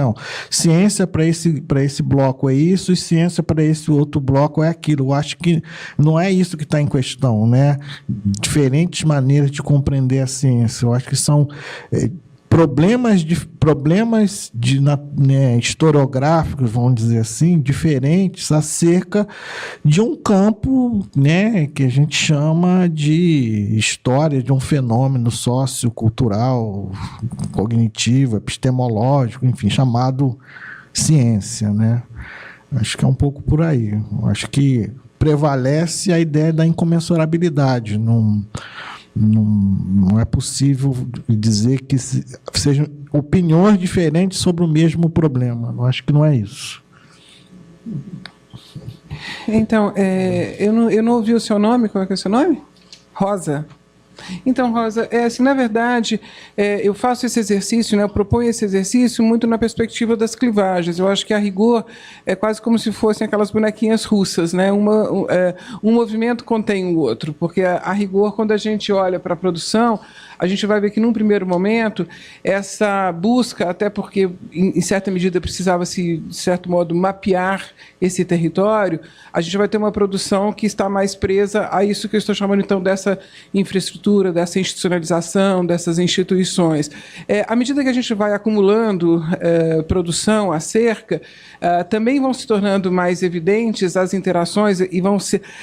ciência para esse bloco é isso e ciência para esse outro bloco é aquilo. Eu acho que não é isso que está em questão, né? Diferentes maneiras de compreender a ciência. Eu acho que são problemas historiográficos, vamos dizer assim, diferentes acerca de um campo, né, que a gente chama de história de um fenômeno sociocultural, cognitivo, epistemológico, enfim, chamado ciência, né? Acho que é um pouco por aí. Acho que prevalece a ideia da incomensurabilidade. Não é possível dizer que sejam opiniões diferentes sobre o mesmo problema. Eu acho que não é isso. Então, eu não ouvi o seu nome. Qual é que é o seu nome? Rosa. Então, Rosa, assim, na verdade, eu faço esse exercício, né, eu proponho esse exercício muito na perspectiva das clivagens. Eu acho que, a rigor, é quase como se fossem aquelas bonequinhas russas, né? Um movimento contém o outro, porque, a rigor, quando a gente olha para a produção, a gente vai ver que, num primeiro momento, essa busca, até porque, em certa medida, precisava-se, de certo modo, mapear esse território, a gente vai ter uma produção que está mais presa a isso que eu estou chamando, então, dessa infraestrutura, dessa institucionalização, dessas instituições. À medida que a gente vai acumulando produção acerca, também vão se tornando mais evidentes as interações e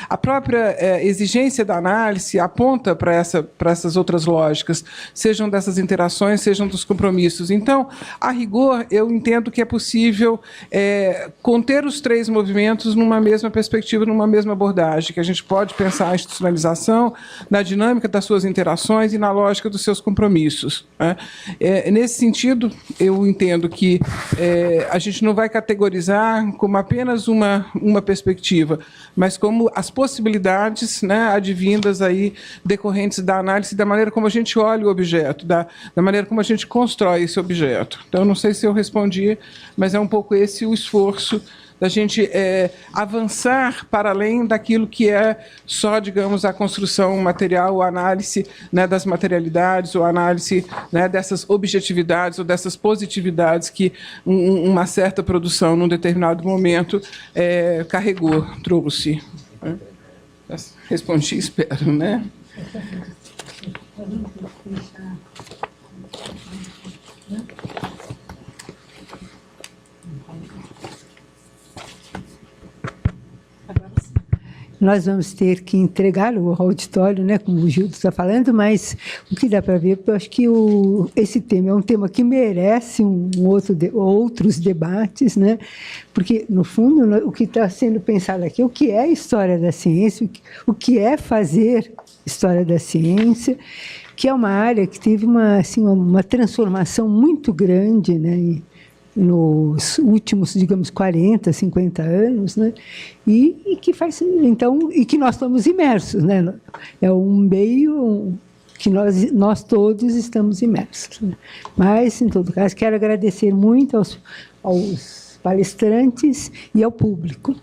a própria exigência da análise aponta para essas outras lógicas, sejam dessas interações, sejam dos compromissos. Então, a rigor, eu entendo que é possível conter os 3 movimentos numa mesma perspectiva, numa mesma abordagem, que a gente pode pensar a institucionalização na dinâmica das suas interações e na lógica dos seus compromissos, né? Nesse sentido, eu entendo que a gente não vai categorizar como apenas uma perspectiva, mas como as possibilidades, né, advindas aí, decorrentes da análise, da maneira como a gente olha o objeto, da maneira como a gente constrói esse objeto. Então, não sei se eu respondi, mas é um pouco esse o esforço da gente avançar para além daquilo que é só, digamos, a construção material, a análise, né, das materialidades, ou a análise, né, dessas objetividades ou dessas positividades que uma certa produção, num determinado momento, carregou, trouxe. Respondi, espero, né? nós vamos ter que entregá-lo ao auditório, né, como o Gildo está falando, mas o que dá para ver, eu acho que esse tema é um tema que merece outros debates, né, porque, no fundo, o que está sendo pensado aqui é o que é a história da ciência, o que é fazer história da ciência, que é uma área que teve uma transformação muito grande, né, nos últimos, digamos, 40, 50 anos, né? E que faz, então, e que nós estamos imersos, né? É um meio que nós todos estamos imersos, né? Mas, em todo caso, quero agradecer muito aos palestrantes e ao público.